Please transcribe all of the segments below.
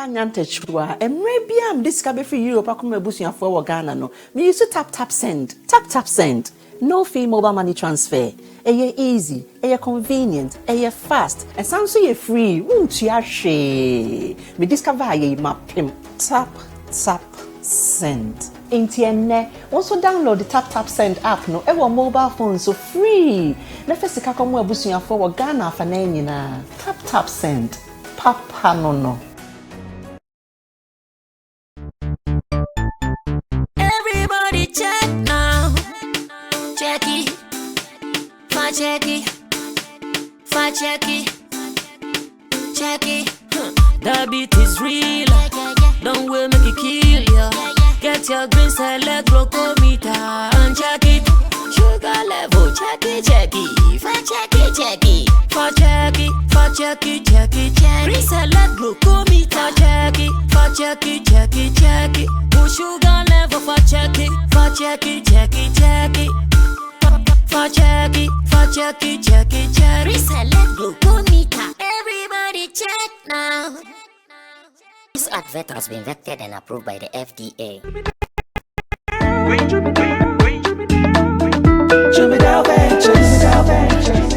Nyantechwa, and maybe I'm discovered for Europe. I come bushing for Ghana. No, me used to tap send, tap send. No fee mobile money transfer. Easy, convenient, fast, and sounds so free. Won't you share? Me discover map him. Tap send. Intienne. Also download the tap send app. No, ever mobile phone so free. Na first ka come bushing for Ghana for na. Tap send. Papa no. Everybody check now. Check it. Check it. That beat is real. Don't wait, make it kill ya. Get your green select glucometer and check it. Sugar level, check it. Check it. Green select glucometer. Check it. Sugar level for check it. Check it. Reselect glucometer. Everybody check now. This advert has been vetted and approved by the FDA.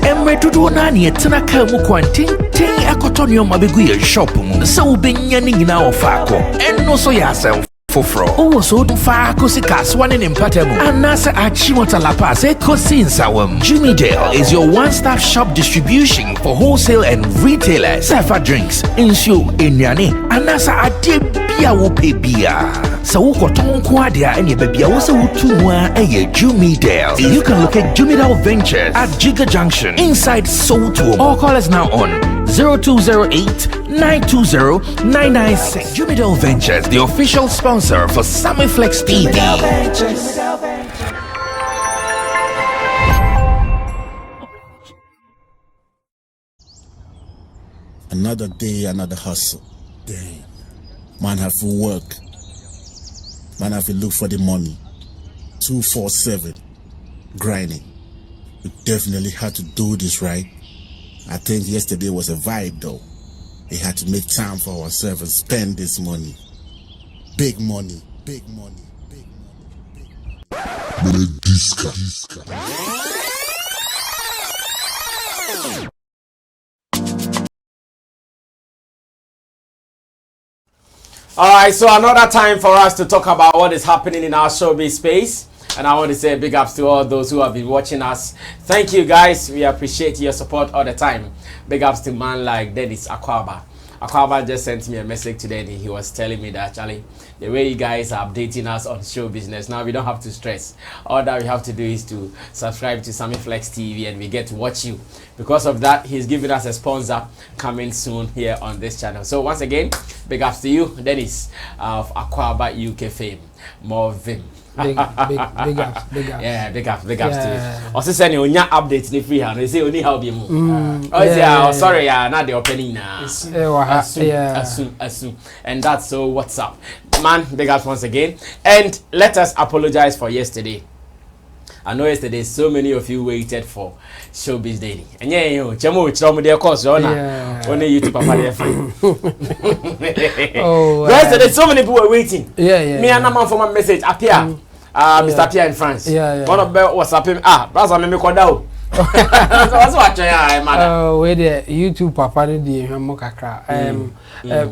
Emre tudo nani etna ka mu kwantin tin akotonyo mabegu ye shop mu se wo benya ni nyina ofako enno so yourself fofro owo so fa kosi kaswane ne mpatemu anase achimota la pass ekosi nsawam. Jimmy Dale is your one-stop shop distribution for wholesale and retailers. Safa drinks, insure, enyane, anase ade bia wo pe bia. So wo koton ko ade a ene bia wo se wo tumwa eye Jimmy Dale. You can locate Jimmy Dale Ventures at Giga Junction inside Soto. Or call us now on 0208-920-996. Jimmy Dale Ventures, the official sponsor for Sammy Flex TV. Another day, another hustle. Damn. Man have to work. Man have to look for the money. 247. Grinding. We definitely had to do this, right? I think yesterday was a vibe though. We had to make time for ourselves and spend this money. Big money. Alright, so another time for us to talk about what is happening in our showbiz space. And I want to say big ups to all those who have been watching us. Thank you guys. We appreciate your support all the time. Big ups to man like Dennis Akwaba. Akwaba just sent me a message today and he was telling me that actually the way you guys are updating us on show business, now we don't have to stress. All that we have to do is to subscribe to Sammy Flex TV and we get to watch you. Because of that, he's giving us a sponsor coming soon here on this channel. So once again, big ups to you, Dennis of Akwaba UK fame. More vim. Big ups. Yeah, big ups to you. Also send you your updates in free hand. They say only how be more. Sorry, not the opening now. As soon. And that's so what's up. Man, big ups once again. And let us apologize for yesterday. I know yesterday so many of you waited for Showbiz Daily. And chamo course only YouTube papa yesterday so many people were waiting. Me and a man from a message appear. Mr. Pierre in France. One of them was happening. That's what me call down. What's watching? Where the YouTube papa di kakra.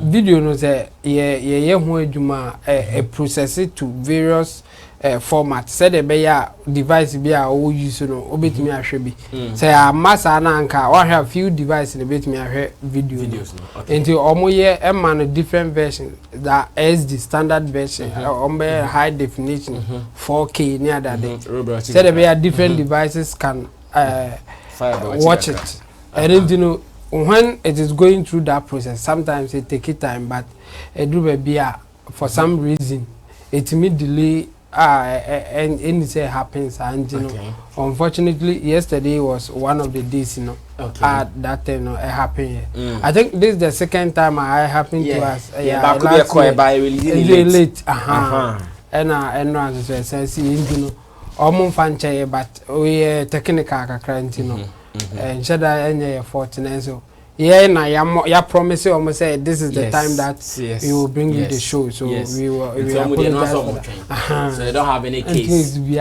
Video no say ye ho adwuma process it to various format. Said the beya device be a o use no obetimi ahwe bi. Say amasa na anka we have few device na betimi ahwe videos no. Until omo ye man different version that SD standard version omo high definition 4K near that day. Said the beya different devices can watch it. And then you know when it is going through that process, sometimes it take it time, but it do be for some reason it may delay and anything happens. And you know, unfortunately, yesterday was one of the days, you know, at that time, you know, it happened. I think this is the second time it happened to us. Back really late. And as I said, you know, but we technical kakra, you know. And Shatta any 14 so yeah, na ya promise almost say this is the Yes, time that yes, we will bring you the yes, show. So yes. we will apologize for that. So they don't have any And things case. be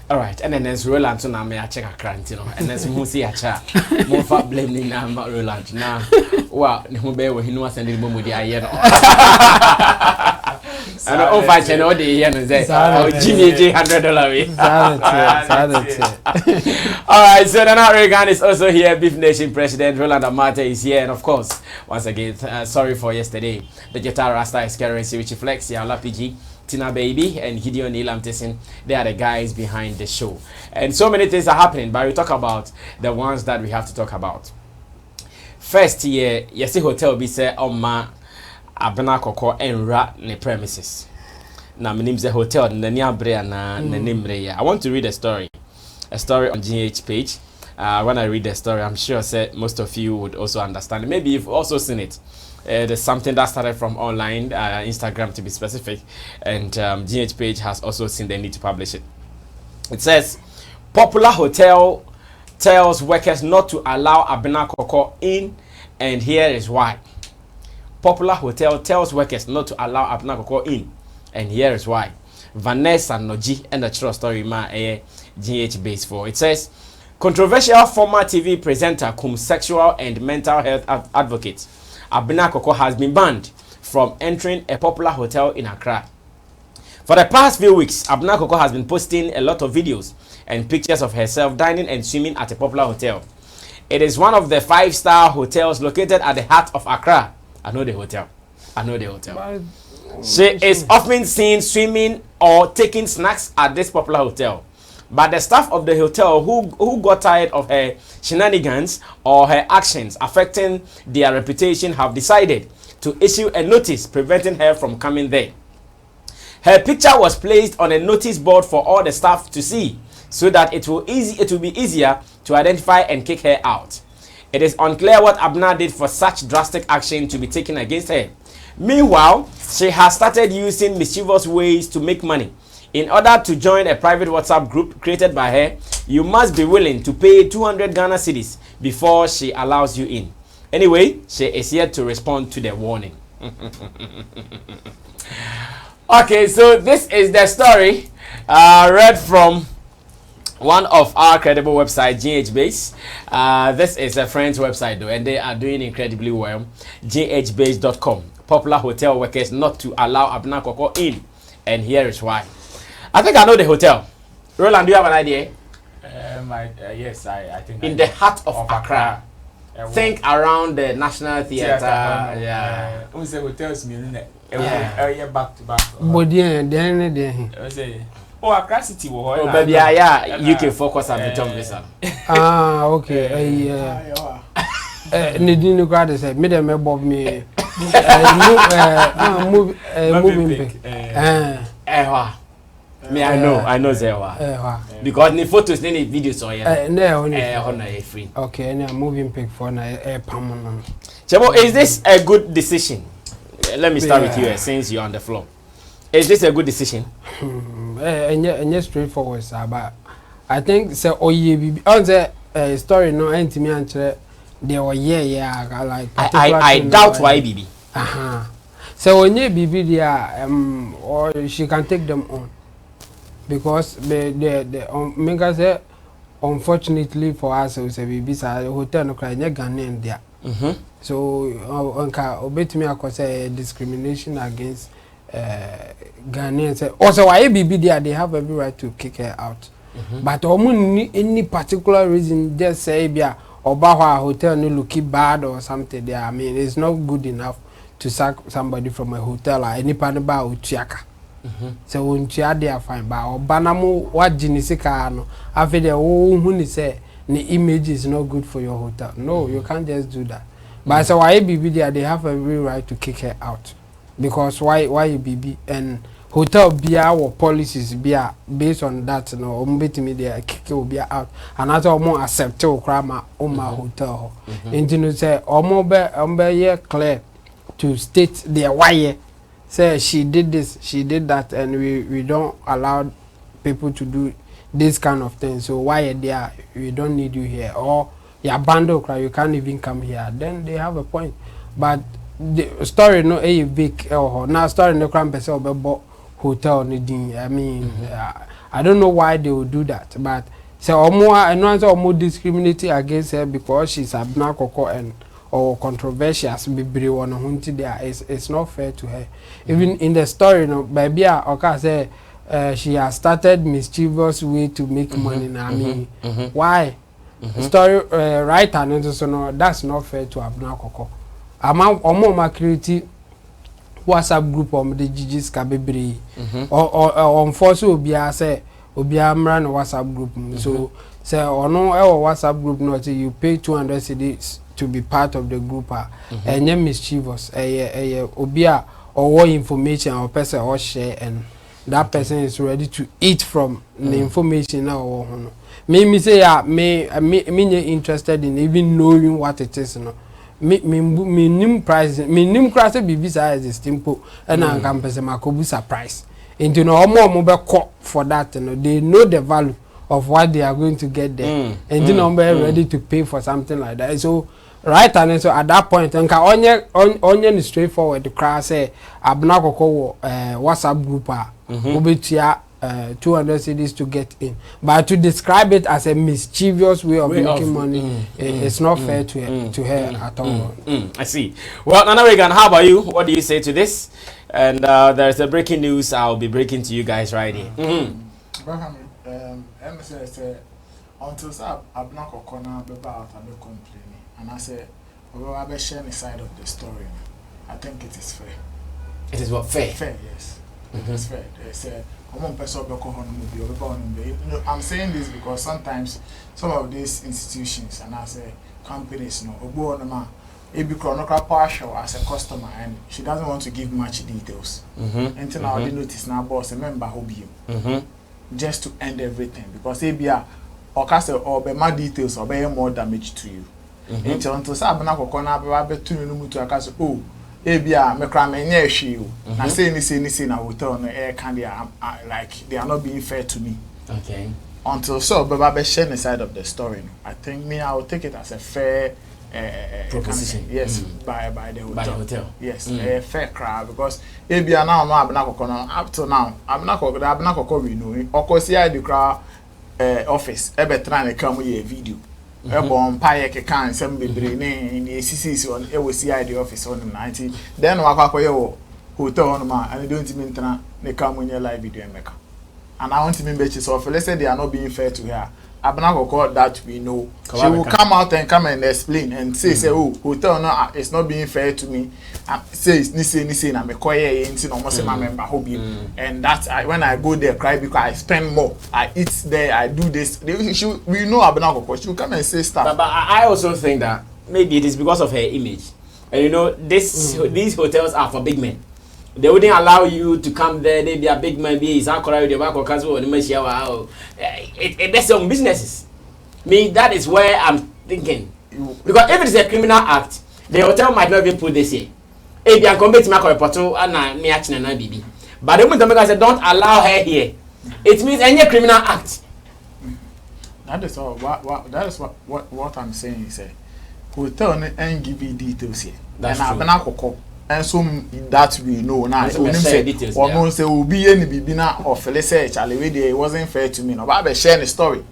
All right, and then there's Roland, so now me I check a crant, you know, and then who see a chat. More for blaming now about Roland. Now, well, who bear with him was sending him with the iron. And all fight and all the yen and say, oh, Jimmy J $100. All right, so then Reagan is also here. Beef Nation President Roland Amate is here, and of course, once again, sorry for yesterday. The Jetta Rasta is currency, which flex, Yala PG. Tina Baby and Gideon Elam Tessin, they are the guys behind the show. And so many things are happening, but we talk about the ones that we have to talk about. First year, Yesi Hotel be say Oma Abena Koko and rat ne premises. Now my name's a hotel na I want to read a story on GH page. When I read the story, I'm sure most of you would also understand. Maybe you've also seen it. There's something that started from online, Instagram to be specific, and GH page has also seen the need to publish it. It says, popular hotel tells workers not to allow Abena Koko in, and here is why. Popular hotel tells workers not to allow Abena Koko in, and here is why. Vanessa Noji and the true story ma GH base for. It says, controversial former TV presenter cum sexual and mental health advocate Abena Koko has been banned from entering a popular hotel in Accra. For the past few weeks, Abena Koko has been posting a lot of videos and pictures of herself dining and swimming at a popular hotel. It is one of the 5-star hotels located at the heart of Accra. I know the hotel. She is often seen swimming or taking snacks at this popular hotel. But the staff of the hotel who got tired of her shenanigans or her actions affecting their reputation have decided to issue a notice preventing her from coming there. Her picture was placed on a notice board for all the staff to see so that it will be easier to identify and kick her out. It is unclear what Abena did for such drastic action to be taken against her. Meanwhile, she has started using mischievous ways to make money. In order to join a private WhatsApp group created by her, you must be willing to pay 200 Ghana cedis before she allows you in. Anyway, she is yet to respond to the warning. Okay, so this is the story read from one of our credible websites, GH Base. This is a French website though, and they are doing incredibly well. GHbase.com. Popular hotel workers not to allow Abena Koko in, and here is why. I think I know the hotel. Roland, do you have an idea? Yes, I think. In the heart of Accra. Think around the National Theatre. Yeah. We say hotels mean back to back. Oh, Accra City. Oh, baby, yeah. UK focus on the Tom Visa. Okay. Nadine Grad said, "Me dem bob me. Moving pic. Me, I know Zewa. Because the photos, the videos, free. Okay, and I'm moving pic for a permanent. Chebo, is this a good decision? Let me start with you since you're on the floor. Is this a good decision? And yes, straightforward, sir. But I think so. Oh, yeah, on the story, no, and me answer. They were like. I doubt why, BB. So when you BB, there, or she can take them on. Because the Mega said, unfortunately for us, we say we hotel no cry Ghanaian there. So onka obey me I say discrimination against Ghanaians. Also why BB there they have every right to kick her out. But any particular reason just say bia oba hotel no look bad or something there. I mean it's not good enough to sack somebody from a hotel or any panaba or chiaka. So when you are there fine, but Banamo what Jinisika no after the who say the image is not good for your hotel. No, you can't just do that. But so why BB there they have every right to kick her out. Because why BB and hotel beer or policies beer based on that no me there kick will be out. And that's all more acceptable crama on my hotel. And you know say almost be clear to state their why. Say she did this, she did that, and we don't allow people to do this kind of thing. So why there we don't need you here, or your bundle cry, you can't even come here. Then they have a point. But the story no a big now story no crime person about hotel needing. I mean, I don't know why they would do that, but so more and more discriminating against her because she's a black and or controversial be one hunty there. It's not fair to her. Even in the story, no, baby, okay, say she has started mischievous way to make money. I mean, why? Story writer and so no, that's not fair to Abna Koko. Ama create WhatsApp group the GG's kabebri or on force obia say obia mra no WhatsApp group. So say or no WhatsApp group not you pay 200 cedis to be part of the group and you mischievous obia or what information or person or share and that person is ready to eat from the information now. Me say me interested in even knowing what it is no. Me nim price me nim class bibi size is simple and I can person makobu surprise. And you know omo be call for that no. They know the value of what they are going to get there. And you know ready to pay for something like that. So right and so at that point nka onye straightforward the class say abna kokko WhatsApp group obetia 200 cedis to get in, but to describe it as a mischievous way of making money, it's not fair to her at all. I see. Well, Nana Regan, how about you? What do you say to this? And there's a breaking news I'll be breaking to you guys right here. Until I'm not going to complain, and I say, well, I will share the side of the story. I think it is fair. It is what fair? Fair, yes. It is fair. I'm saying this because sometimes some of these institutions and I say companies, it becomes partial as a customer and she doesn't want to give much details. Until now, they notice now, boss, a member who be just to end everything because or be more details or be more damage to you. Until Sabana Kokona, be to oh. Ebia me cry me nyehwe o na say ni na hotel no air can like they are not being fair to me. Okay. Until so baba be share the side of the story. I think me I will take it as a fair proposition. Yes, by the hotel. By the hotel. Yes, a fair crowd because ebia now no abna kokona up to now abna kokko we know. Okosi I the crowd office e be try na come here video. Ebon paye ke kan sem bebre ne ni CCC on e wosi the office on 90 then wakwakoye wo hotel on ma and don't mean tana ne come on your live video emeka and I want to mean betches so let's say they are not being fair to her abna kokko that we know she will come out and come and explain and say oh hotel no it's not being fair to me say ni say na me koye enti no mo say my member hobby and that when I go there cry because I spend more I eat there I do this we know abna kokko she will come and say stuff but I also think that maybe it is because of her image and you know these hotels are for big men. They wouldn't allow you to come there. They be a big man. Be is correct. They work or cancel. It that's some businesses. Me, that is where I'm thinking. Because if it is a criminal act, the hotel might not even put this here. If you are committing my report and me action and BB, but the moment the said don't allow her here, it means any criminal act. That is all. That is what I'm saying. Is hotel and give you details here. That's true. And so that we know now. Or say will be any bibina or Felice Charlie it wasn't fair to me. No, but I share the story.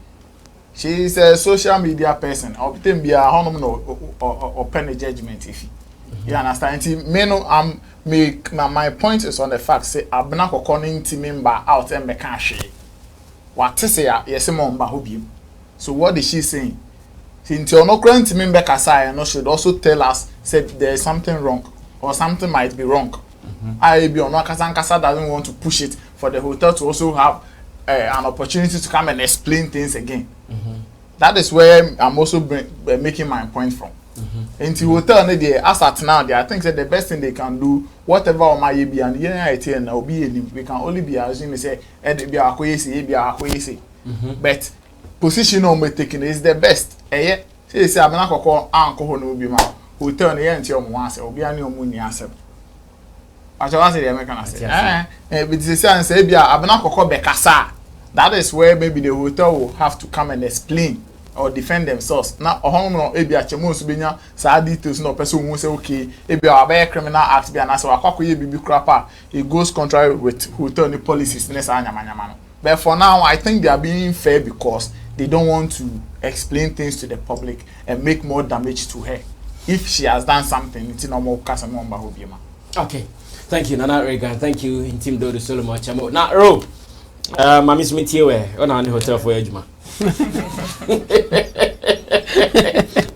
She is a social media person. Obtain be a honor or penny judgment if you understand. Me no my point is on the fact say abna kokonin team member out and be cash. What to say yes member hobby. So what is she saying? Since you're not going to member Kasai no should also tell us said there is something wrong. Or something might be wrong. IAB or Kasa doesn't want to push it for the hotel to also have an opportunity to come and explain things again. That is where I'm also making my point from. And the hotel, as at now, I think that the best thing they can do, whatever on my IAB and we can only be assuming say, but position on me taking is the best. Say I'm not going to call hotel ne yenti omo ase obi ani omo ni asem acho ase dey make am say but this say say bia abna kokko be kasa that is where maybe the hotel will have to come and explain or defend themselves. Now, no ebi achemo so benya sa details no person who say okay, ebi our criminal acts be and so akwakoye bibi crapper, it goes contrary with hotel ni policies nesa anyamanyama no. But for now, I think they are being fair because they don't want to explain things to the public and make more damage to her. If she has done something, it's no more case no mba hobiema. Okay. Thank you, Nana Regan. Thank you, Intim Dodo Solomon Chamo. Now, Ro, Mami Smith here, on a hotel for Ejma.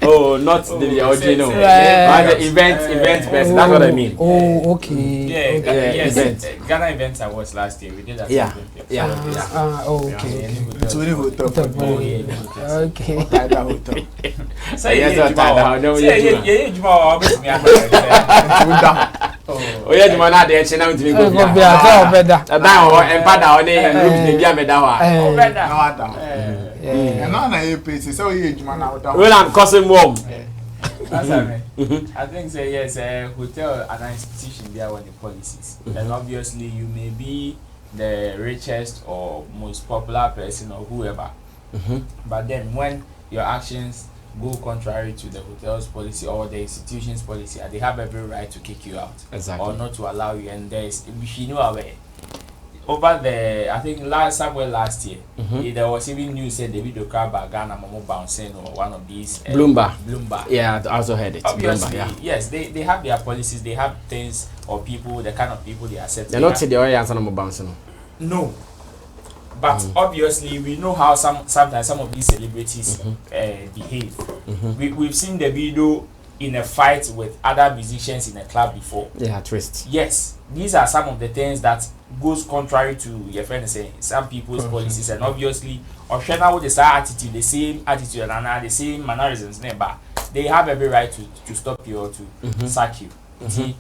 Oh, not the original. The event person. That's what I mean. Oh, okay. Yeah, yes. Event. Ghana event I was last year. We did that. Yeah. Okay. It's really hotel. Okay. Hotel. So yeah, Juma. Oh yeah, Juma na dey chena ntimi go bia. Better. Adan o empada o dey and room dey bia meda wa. And now I pay so you Juma na hotel. Well, I'm causing warm. That's I think say yes, hotel and institution there are the policies. And obviously you may be the richest or most popular person or whoever. But then when your actions go contrary to the hotel's policy or the institution's policy, they have every right to kick you out. Exactly. Or not to allow you. And there's, if you know away, over the, I think somewhere last year, there was even news said the video crowd by Ghana Momo bouncing or one of these. Bloomberg. Yeah, I also heard it. Obviously, yes, they have their policies, they have things or people, the kind of people they accept. They're not the only answer Momo bouncing. No. But obviously, we know how sometimes some of these celebrities behave. We've seen the video in a fight with other musicians in a club before. Yeah, twist. Yes, these are some of the things that goes contrary to your friend saying some people's policies, and obviously, Oshana with the same attitude and the same mannerisms, but they have every right to stop you or to sack you. See.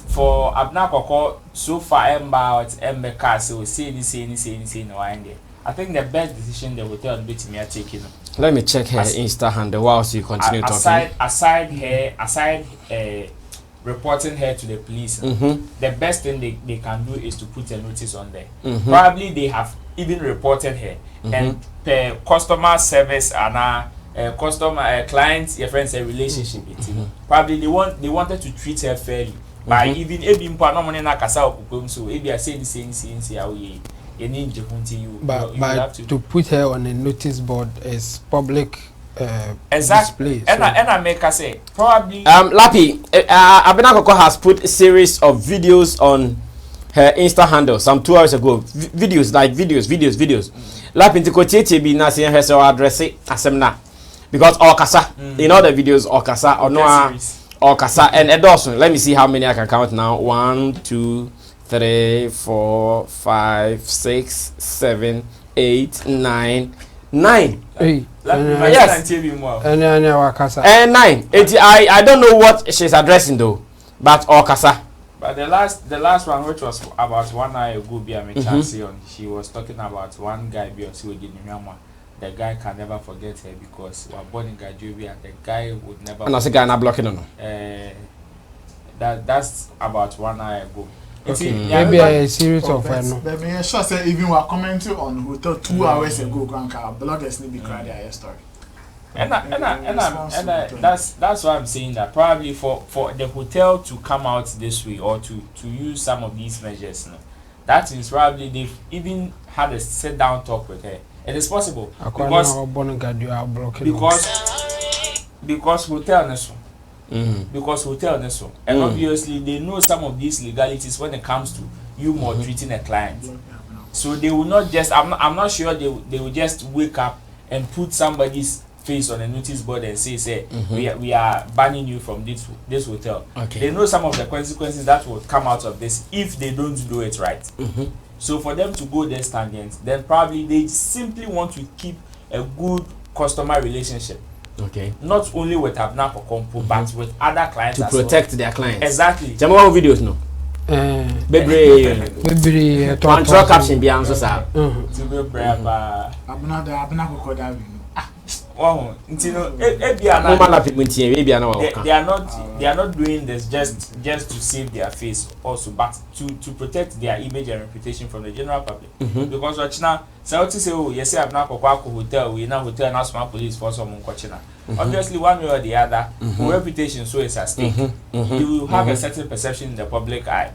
For Abna Koko, so far Ember so say no one there. I think the best decision the hotel bit me are taking. Let me check her Insta handle whilst you continue talking. Aside reporting her to the police, the best thing they can do is to put a notice on there. Probably they have even reported her and per customer service and customer client your friends a relationship with probably they wanted to treat her fairly. By even Ebimpa no money na kasa okukom so ebi I say the same you but to put her on a notice board is public exactly. display. And I make her say probably Lappy Abena Koko has put a series of videos on her Insta handle some 2 hours ago. Videos. Lappy Tikoche be na say her so address it asemna because Okasa in all the videos Okasa or no or Kasa and Edorson. Let me see how many I can count now. 1, 2, 3, 4, 5, 6, 7, 8, 9. 9. Hey. Yes. And 9. I don't know what she's addressing though, but Okasa. But the last one, which was about 1 hour ago, she was talking about one guy the guy can never forget her because we are born in Gajobi and the guy would never. And that's a guy not blocking on. That's about 1 hour ago. Okay. Maybe a series of no. But me sure say even we are commenting on hotel 2 hours ago, grandka bloggers need be crying their story. And that's why I'm saying that probably for the hotel to come out this way or to use some of these measures, that means probably they've even had a sit down talk with her. It is possible because hotel neso. Because hotel neso. And obviously they know some of these legalities when it comes to you treating a client. So they will not just I'm not sure they will just wake up and put somebody's face on a notice board and say we are banning you from this hotel. Okay. They know some of the consequences that will come out of this if they don't do it right. So for them to go there stagnant, then probably they simply want to keep a good customer relationship. Okay. Not only with Abna Kokompo, but with other clients to as protect their clients. Exactly. Jamal videos no. Bebre caption be answer sir. To be brave. Abna Kokoda. Oh, you know, they are not doing this just to save their face also, but to protect their image and reputation from the general public. Because Wachina, so to say, oh, yes, I'm not a hotel, we now hotel and small police for some Wachina. Obviously, one way or the other, reputation so is at stake. You will have a certain perception in the public eye.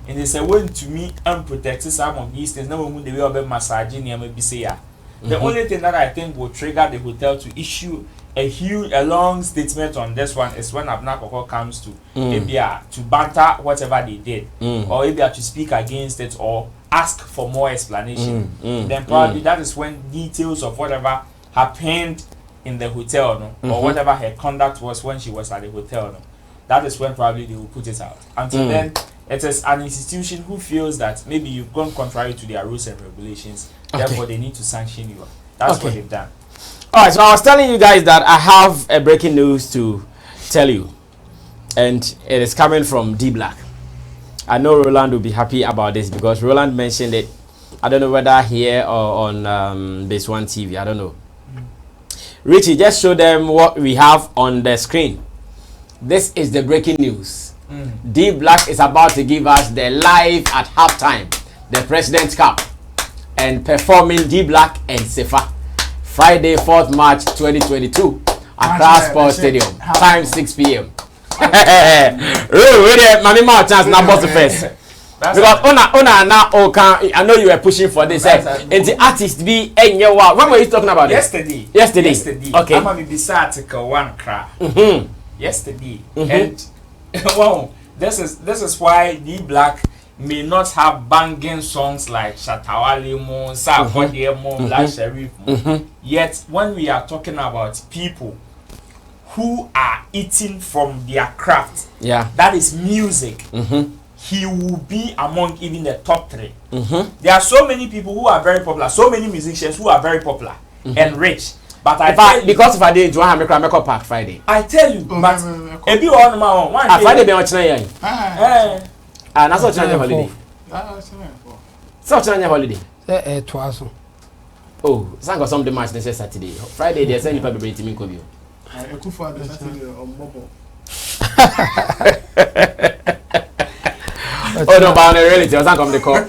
And they say, when to me, unprotected some of these things, no one they will be massaging, maybe say, the only thing that I think will trigger the hotel to issue a long statement on this one is when Abnakoko comes to Abia to banter whatever they did, or Abia to speak against it or ask for more explanation. Then probably that is when details of whatever happened in the hotel, or whatever her conduct was when she was at the hotel, that is when probably they will put it out. Until then, it is an institution who feels that maybe you've gone contrary to their rules and regulations. Therefore, they need to sanction you. That's what they've done. All right, so I was telling you guys that I have a breaking news to tell you, and it is coming from D.Black. I know Roland will be happy about this because Roland mentioned it. I don't know whether here or on Base One TV. I don't know. Richie, just show them what we have on the screen. This is the breaking news. D.Black is about to give us the live at halftime, the President's Cup, and performing D.Black and Sefa. Friday, 4th March 2022, Accra Sports Stadium, time 6 p.m. Mami ma chance na boss first. Because I know you were pushing for this. And the artist be when were you talking about it? Yesterday. Okay. I'm going to be article 1 cra. Yesterday. And wow, this is why D.Black may not have banging songs like Shatta Mo, Mo, Black Sheriff. Yet, when we are talking about people who are eating from their craft, that is music, he will be among even the top 3. There are so many people who are very popular, so many musicians who are very popular and rich. But because if I did, do I make a park Friday? I tell you, but if you on my own, Friday be watching again. That's what China holiday. So China holiday. Twice. Oh, sang some the match next Saturday. Friday there's any people be teaming Kobe. Oh no, but reality, I come the call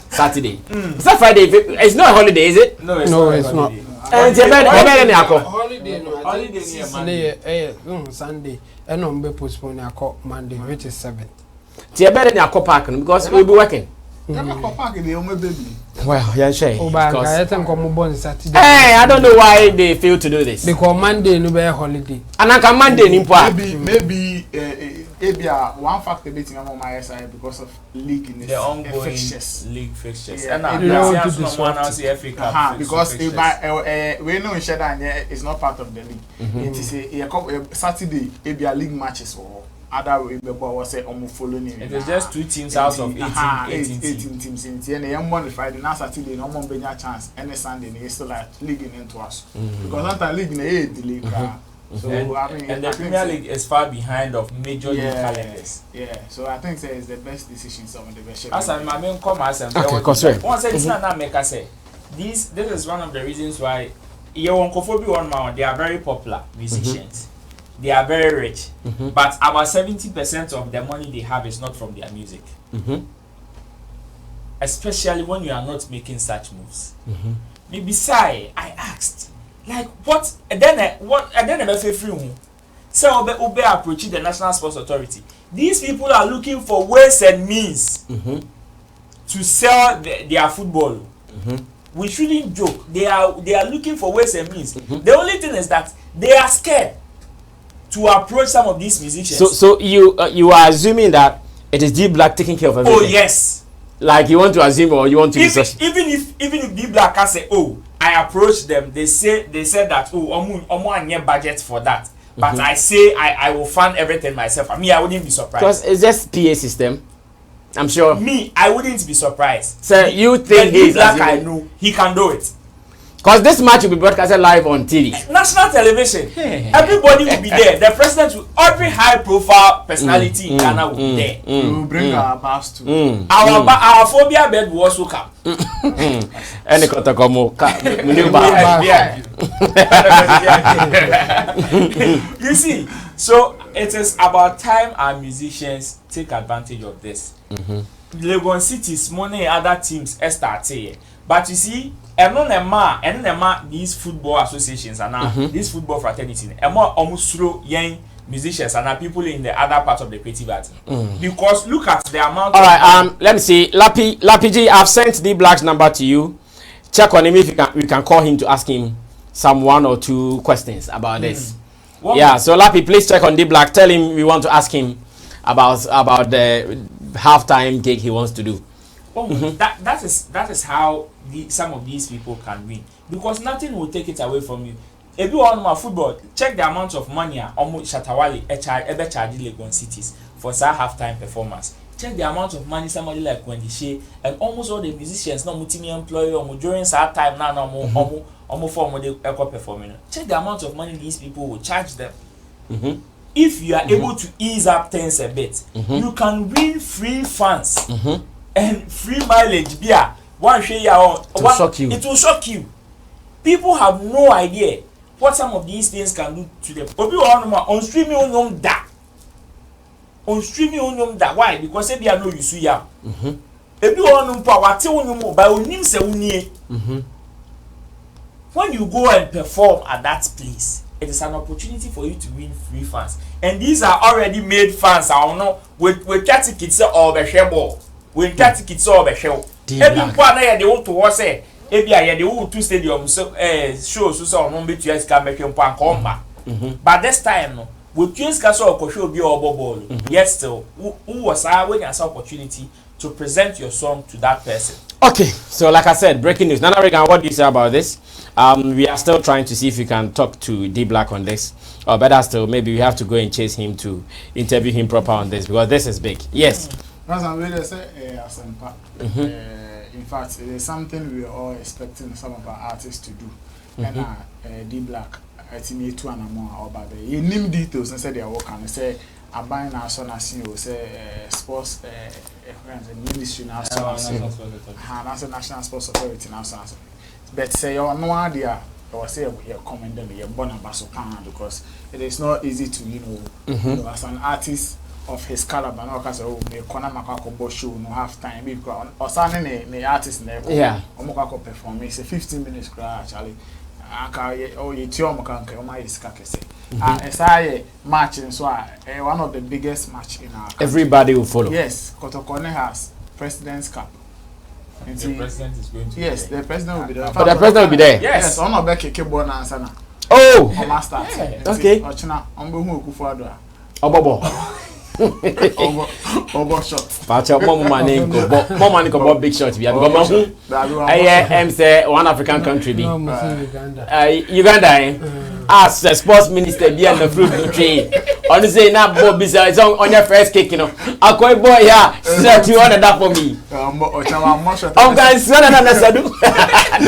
Saturday. It's not Friday. It's not a holiday, is it? No, it's not. And holiday Sunday. And on be postpone Monday, which is 7th. You're better than a park because we'll be working. Well, yeah, sure. Hey, I don't know why they fail to do this. Because Monday no be holiday. And I can Monday in park. Maybe one factor beating on my side because of league in the ongoing fixtures. League fixtures. Yeah. And because we know Shatta is not part of the league. It is a Saturday, a league matches or other way was say following. It is just 2 teams out of 18 teams in the young one Friday, now Saturday, no one be a chance. Any Sunday, they still like leaguing into us because after league in the league. So and the Premier League is far behind of major league calendars. Yeah, so I think it's the best decision. Some of the best. As I mean, come as and once it's not make us say this is one of the reasons why they are very popular musicians. They are very rich, but about 70% of the money they have is not from their music. Especially when you are not making such moves. Maybe I asked, like what? And then I feel free. So Ube approaching the National Sports Authority. These people are looking for ways and means to sell their football. We shouldn't joke. They are looking for ways and means. The only thing is that they are scared to approach some of these musicians. So you are assuming that it is D.Black taking care of everything? Oh yes. Like you want to assume or you want to even if D.Black can say, oh, I approached them, they said that omo anye budget for that. But I say I will fund everything myself. I mean, I wouldn't be surprised. Because it's just PA system. I'm sure. Me, I wouldn't be surprised. So you think D.Black, I know he can do it. Because this match will be broadcasted live on TV. National television. Everybody will be there. The president will, every high profile personality in Ghana will be there. We will bring our bars to. Our phobia bed will also come. And the You see, so it is about time our musicians take advantage of this. Legon City's money other teams start here. But you see, these football associations and these football fraternity, almost throw young musicians and people in the other part of the creative arts. Because look at the amount. All right, let me see. Lapi G, I've sent D.Black's number to you. Check on him if we can call him to ask him some 1 or 2 questions about this. Yeah, so Lapi, please check on D.Black. Tell him we want to ask him about the halftime gig he wants to do. That is how some of these people can win, because nothing will take it away from you. If you want more football, check the amount of money Shatta Wale ever charge Legon cities for sa halftime performance. Check the amount of money somebody like Wendy Shea and almost all the musicians no multi employer during that time now form the echo performing. Check the amount of money these people will charge them. If you are able to ease up things a bit, you can win free fans and free mileage. Beer one share it will shock you. People have no idea what some of these things can do to them. On streaming on that. On streaming on that. Why? Because if you are no you see ya. If you are no power, by when you go and perform at that place, it is an opportunity for you to win free fans. And these are already made fans. I don't know with 30 kids or the share ball. With 30 kids or the show. Every part they want to watch it. Maybe I had the 2 stadiums shows so on bet you can make him come back. But this time no, with you castle show be or ball. Yes, still who was when you saw opportunity to present your song to that person. Okay, so like I said, breaking news. Nana Regan, what do you say about this? We are still trying to see if we can talk to D.Black on this. Or better still, maybe we have to go and chase him to interview him proper on this, because this is big. Yes. In fact, it is something we are all expecting some of our artists to do. And D.Black, I think you two and more about the you name details and say they are working. Say I buy now son as you say sports ministry now son as national sports authority now son. But say you no idea or say you comment them you born a basopan, because it is not easy to you know as an artist of his caliber now because me kona makako show no half time because or signing the artist never omokako perform it's a 15 minutes cry actually aka you tell mo kan o my iska kese and matching so one of the biggest match in our country. Everybody will follow. Yes, Kotokone has President's Cup. The president is going to yes, the president will be there. But the president will be there. Yes, on back keke na answer na. Oh, master. Okay. Ochina ombo hu okufuado. Obobo. Obo shot. Pacha more money go bob big shot be because I say one African country be Uganda as the sports minister be on the fruit tree on say na bob is on your first kick you know akoy boy here set you on that for me guys na sadu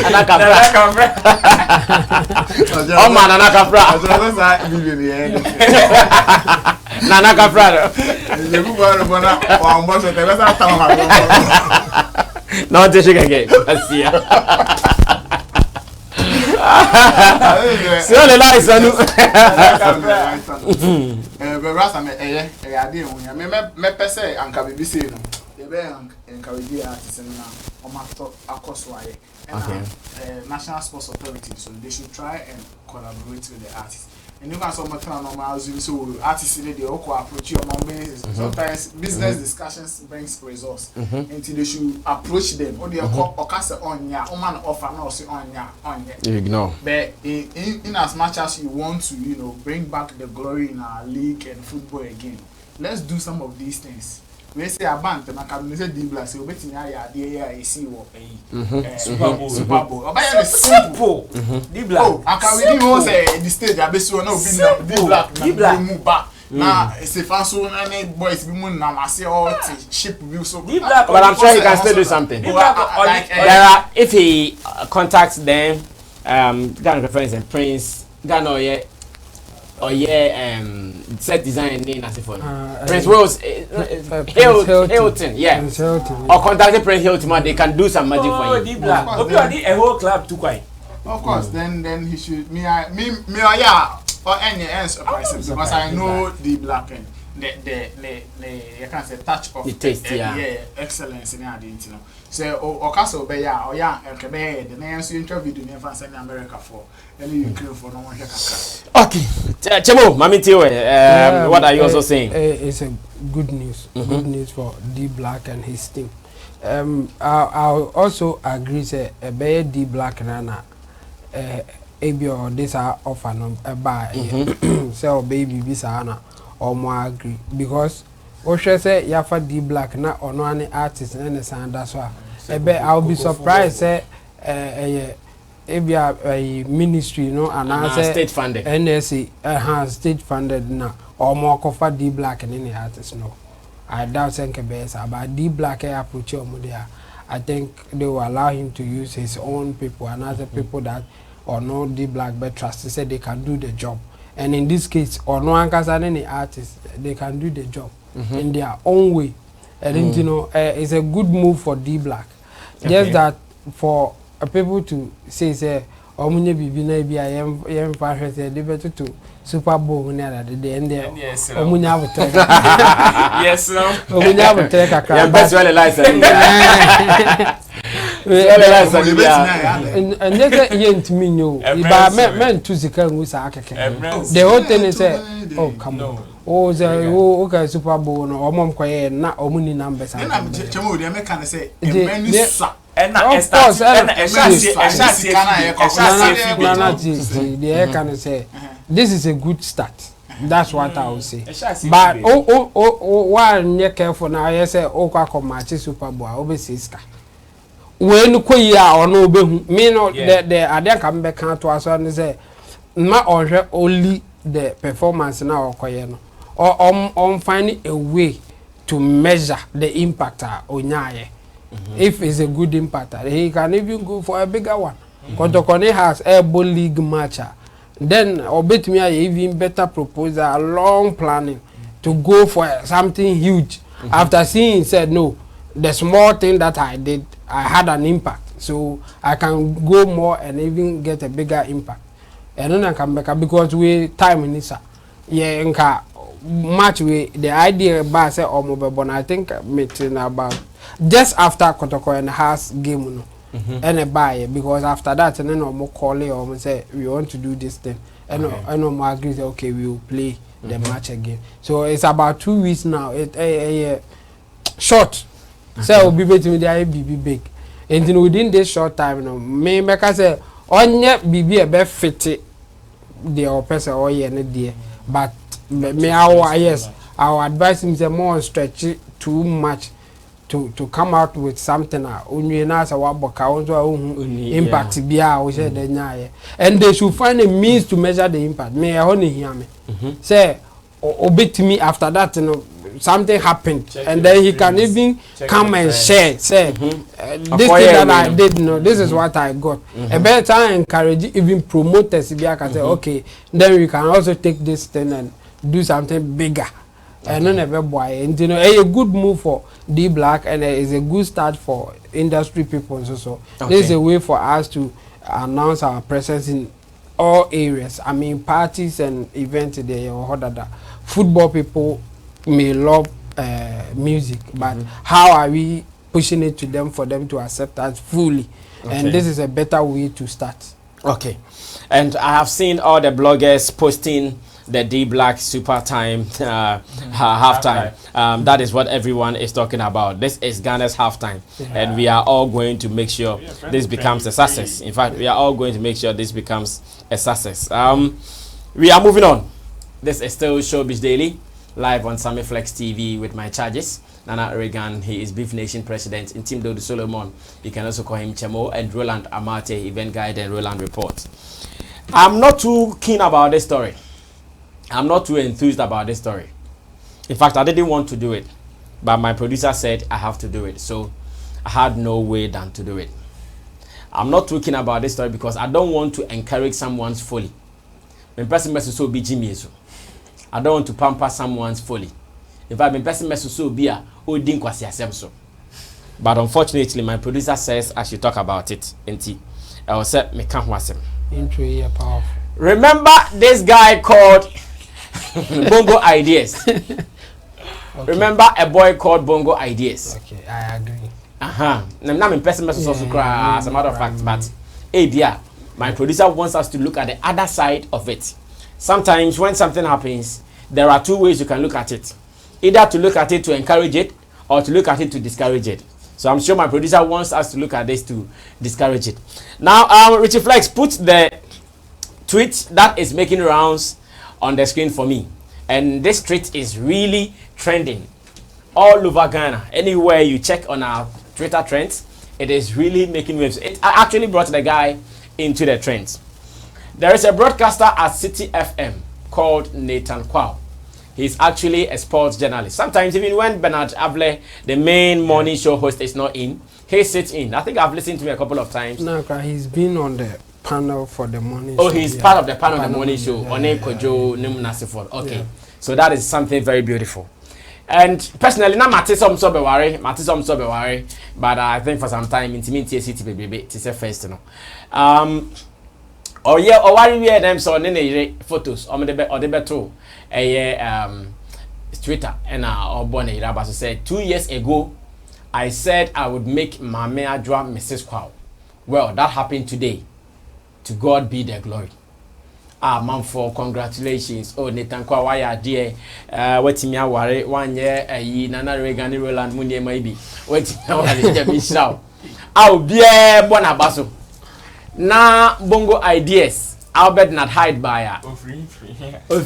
anaka oh man anaka Nana Kafra. No, this again. So the lights are new. National sports authority, so they should try and collaborate with the artists. And you can sometimes normal so artists they also approach you on basis. Sometimes business discussions brings results. Until they should approach them. Or they are on ya, man offer now say on ya. You ignore. But in as much as you want to, you know, bring back the glory in our league and football again, let's do some of these things. We say a band, and I can say D.Black, so betting I see what Super Bowl. About simple. D.Black. Oh, I can really say the stage. I bet you know D.Black move back. Now it's a fast one, and boys be moving now. I see all ship view so. D.Black, but I'm sure he can still do something. There are if he contacts them, Ghana reference and Prince, Ghana set design name as for Prince Rose Hilton, yeah. Or contacting Prince Hilton, they can do some magic for you. D.Black, a whole club too quite. Of course, then he should yeah, or any surprise because I know D.Black and the you can say touch of the taste, yeah, excellence in that, you know. So Okaso be ya or ya the names you interview in America for you for no one here. Okay. Chemo, Mami Tiwe, what are you also saying? It's a good news. Good news for D.Black and his team. I'll also agree say a bear D.Black nana or this are offer buy sell baby bisana or more agree because what should say yafa D.Black na or no any artist and the sound that's why I'll be surprised say a ministry, you know, and I state funded NSC state funded now or more cover D.Black and any artist no. I doubt about D.Black approach I think they will allow him to use his own people and other people that or no D.Black but trust. They said they can do the job. And in this case, or no one can any artist, they can do the job in their own way. And you know, it's a good move for D.Black. Just that for people to say omunye bibi na bi ayem fa hwese de beto to Super Bowl ni ada de end there omunye abotre yes no omunye abotre kakra yeah best well license and just yent me no ba men to zika ngu sa akeke the whole thing is oh come on oh the okay Super Bowl no omom koye na omuni numbers and na chemo de make can say menu sa and of course this is a good start. That's what I would say. But why you careful now? You say match Super Bowl overseas. When kuya or no me no the idea come back to us and say ma only the performance now or on finding a way to measure the impact on if it's a good impact, he can even go for a bigger one. Kotokone has a league matcher. Then or bet me even better proposal, a long planning to go for something huge. After seeing said no, the small thing that I did, I had an impact. So I can go more and even get a bigger impact. And then I come back because we time in this. Yeah, nka match we the idea about say or mobile, I think meeting about just after Kotoko and has game no and a buy because after that and then more call it or say we want to do this thing and no more agree say okay we will play the match again. So it's about 2 weeks now. It short. So will be between the be big. And then within this short time no me make say onye bibi e be fit the person or ye there but me our yes our advice him say more stretch too much to come out with something only na say wa boka impact bia we say the nyaye and they should find a means to measure the impact me e hear me say obetimi after that you know something happened and then he can even come and share say this thing that I did this is what I got a better encourage even promoters bia can say okay then we can also take this thing and do something bigger. And never boy, and you know, a good move for D.Black, and it's a good start for industry people. So this is a way for us to announce our presence in all areas. I mean, parties and events there or that. Football people may love music, but how are we pushing it to them for them to accept us fully? And this is a better way to start. Okay, and I have seen all the bloggers posting the D.Black super time halftime. That is what everyone is talking about. This is Ghana's halftime, and we are all going to make sure this becomes a success. In fact, we are all going to make sure this becomes a success. We are moving on. This is still Showbiz Daily, live on Sammy Flex TV with my charges. Nana Regan, he is Beef Nation president. In Team Dodo Solomon, you can also call him Chemo, and Roland Amate, event guide and Roland Report. I'm not too keen about this story. I'm not too enthused about this story. In fact, I didn't want to do it, but my producer said I have to do it, so I had no way than to do it. I'm not too keen about this story because I don't want to encourage someone's folly. When person must so be Jimmy, I don't want to pamper someone's folly. In fact, when person must so be a odin kwasi asem so. But unfortunately, my producer says I should talk about it. I was set me can't was him. Intro here powerful. Remember this guy called Bongo Ideas. Okay. Remember a boy called Bongo Ideas. Okay, I agree. I'm in pessimist also cry as a matter of fact, but dear, my producer wants us to look at the other side of it. Sometimes when something happens, there are two ways you can look at it. Either to look at it to encourage it or to look at it to discourage it. So I'm sure my producer wants us to look at this to discourage it. Now, Richie Flex, put the tweet that is making rounds on the screen for me. And this tweet is really trending all over Ghana. Anywhere you check on our Twitter trends, it is really making waves. It actually brought the guy into the trends. There is a broadcaster at City FM called Nathan Kwao. He's actually a sports journalist. Sometimes even when Bernard Avle, the main morning show host, is not in, he sits in. I think I've listened to him a couple of times. No, he's been on the panel for the morning show. Oh, he's part of the panel of the morning show. Okay. Yeah. So that is something very beautiful. And personally, not Matissom Sobewari, but I think for some time, intimate city baby, it's a first, you know. Or yeah, or why we had them so nene photos or the better Twitter and or born a said 2 years ago I said I would make Mame Adwa Mrs. Kwao. Well, that happened today. To God be the glory. Man, for congratulations. Oh, Nathan Kwao, why are dear? What's me worry 1 year Nana Regani Roland Munye maybe. What's me shout. I'll be a bonabaso. Na Bongo Ideas, Albert not hide by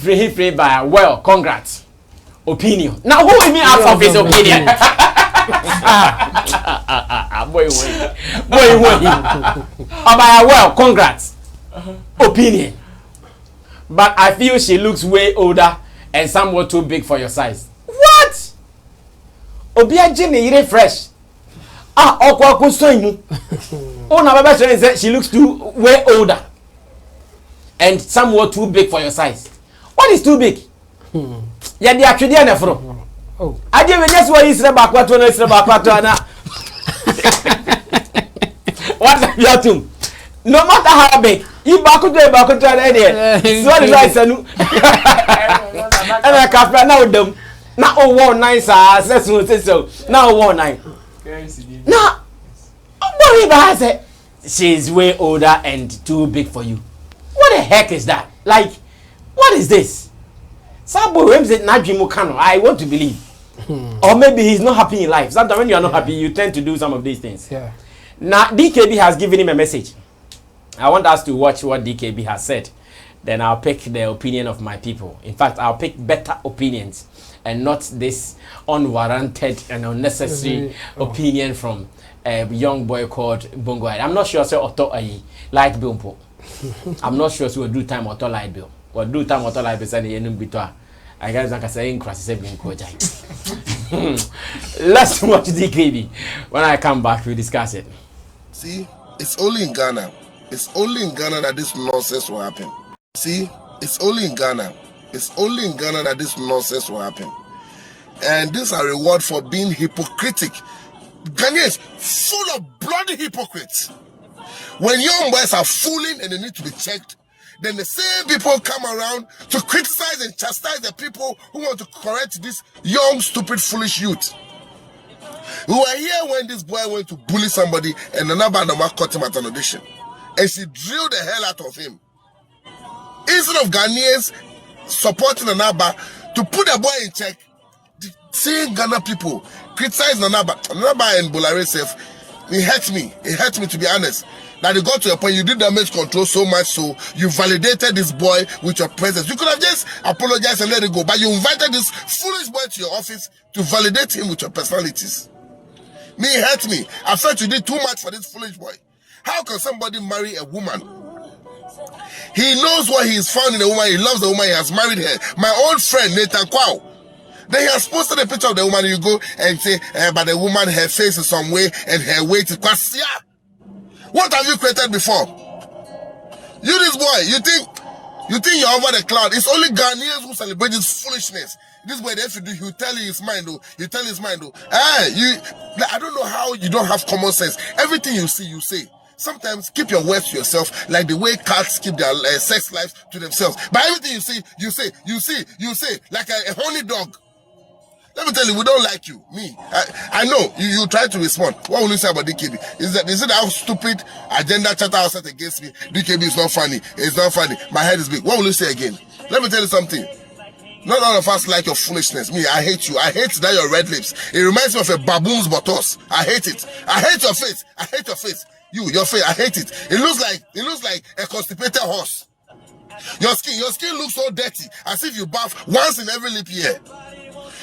free by well, congrats. Opinion. Now who will me ask of his opinion? Boy. Well, congrats. Opinion. But I feel she looks way older and somewhat too big for your size. What? Obia Jenny, you're fresh. Oh, now my friend said she looks way older and somewhat too big for your size. What is too big? Yeah, they actually are from. Oh, I didn't just what is about what is about what's your tomb? No matter how big, you back to an idea. So is I said, and I can't now them. Now, oh, 1 9 so now 1 9. Now, she's way older and too big for you. What the heck is that? Like, what is this? I want to believe. Or maybe he's not happy in life. Sometimes when you are not happy, you tend to do some of these things. Yeah. Now, DKB has given him a message. I want us to watch what DKB has said. Then I'll pick the opinion of my people. In fact, I'll pick better opinions and not this unwarranted and unnecessary opinion from a young boy called Bongo. I'm not sure so auto light bill. I'm not sure so we'll do time auto light bill. We'll do time auto light bill and the bitoa. I guess I can say in cross Let's watch DKB. When I come back, we'll discuss it. See, it's only in Ghana. It's only in Ghana that this nonsense will happen. See, it's only in Ghana. It's only in Ghana that this nonsense will happen. And this is a reward for being hypocritic. Ghanaians full of bloody hypocrites. When young boys are fooling and they need to be checked, then the same people come around to criticize and chastise the people who want to correct this young, stupid, foolish youth. We were here when this boy went to bully somebody and another man caught him at an audition. And she drilled the hell out of him. Instead of Ghanaians supporting Nanaba to put the boy in check, the same Ghana people criticize Nanaba and Bolare self. It hurts me. It hurts me, to be honest. That it got to a point you did damage control so much so you validated this boy with your presence. You could have just apologized and let it go, but you invited this foolish boy to your office to validate him with your personalities. Me, it hurt me. I felt you did too much for this foolish boy. How can somebody marry a woman? He knows what he is found in a woman. He loves the woman. He has married her. My old friend, Nathan Kwao. Then he has posted a picture of the woman. You go and say, but the woman, her face is some way and her weight is quite. What have you created before? You, this boy, you think you're over the cloud. It's only Ghanaians who celebrate this foolishness. This boy, if you do, he'll tell you his mind, though. You tell his mind, though. I don't know how you don't have common sense. Everything you see, you say. sometimes keep your words to yourself, like the way cats keep their sex lives to themselves. But everything you say, like a horny dog. Let me tell you, we don't like you. Me, I know you try to respond. What will you say about DKB? Is it how stupid agenda Shatta has set against me? DKB is not funny. It's not funny. My head is big. What will you say again? Let me tell you something. Not all of us like your foolishness. Me, I hate you. I hate that your red lips. It reminds me of a baboon's buttocks. I hate it. I hate your face. I hate your face. Your face. I hate it. It looks like a constipated horse. Your skin looks so dirty, as if you bath once in every leap year.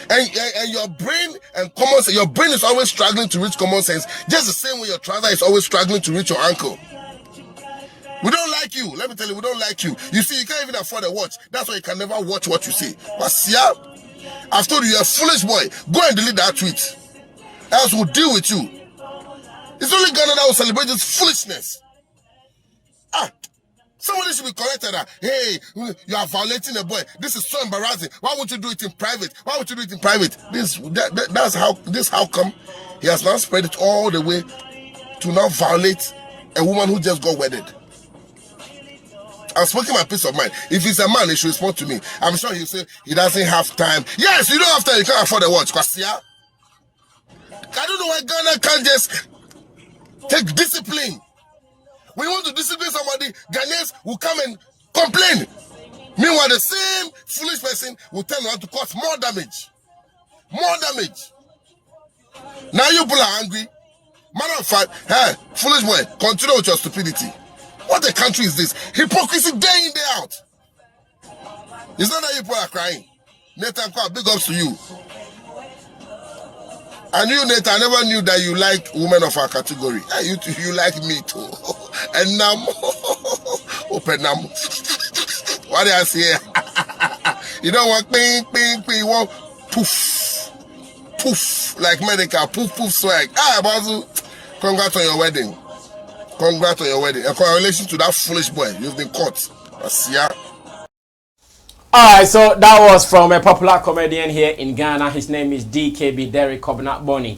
And your brain and common sense, your brain is always struggling to reach common sense, just the same way your trouser is always struggling to reach your ankle. We don't like you. Let me tell you, we don't like you. You see, you can't even afford a watch. That's why you can never watch what you say. But yeah, I've told you, you're a foolish boy. Go and delete that tweet. Else we'll deal with you. It's only Ghana that will celebrate this foolishness. Somebody should be corrected that, hey, you are violating a boy. This is so embarrassing. Why won't you do it in private? Why won't you do it in private? That's how come he has now spread it all the way to now violate a woman who just got wedded. I'm speaking my peace of mind. If he's a man, he should respond to me. I'm sure he'll say he doesn't have time. Yes, you don't have time. You can't afford a watch. I don't know why Ghana can't just take discipline. When you want to discipline somebody, Ghanaians will come and complain. Meanwhile, the same foolish person will tell you to cause more damage. More damage. Now you people are angry. Matter of fact, hey, foolish boy, continue with your stupidity. What a country is this? Hypocrisy day in, day out. It's not that you people are crying. Nathan, big ups to you. And you, Nathan, I never knew that you like women of our category. You like me too. And now, open now. What do I say? You don't want ping, ping, ping. You want poof, poof, like Medikal, poof, poof swag. Bazu, congrats on your wedding. Congrats on your wedding. And congratulations to that foolish boy. You've been caught. Yeah. Alright, so that was from a popular comedian here in Ghana. His name is DKB, Derek Covenant Bonnie.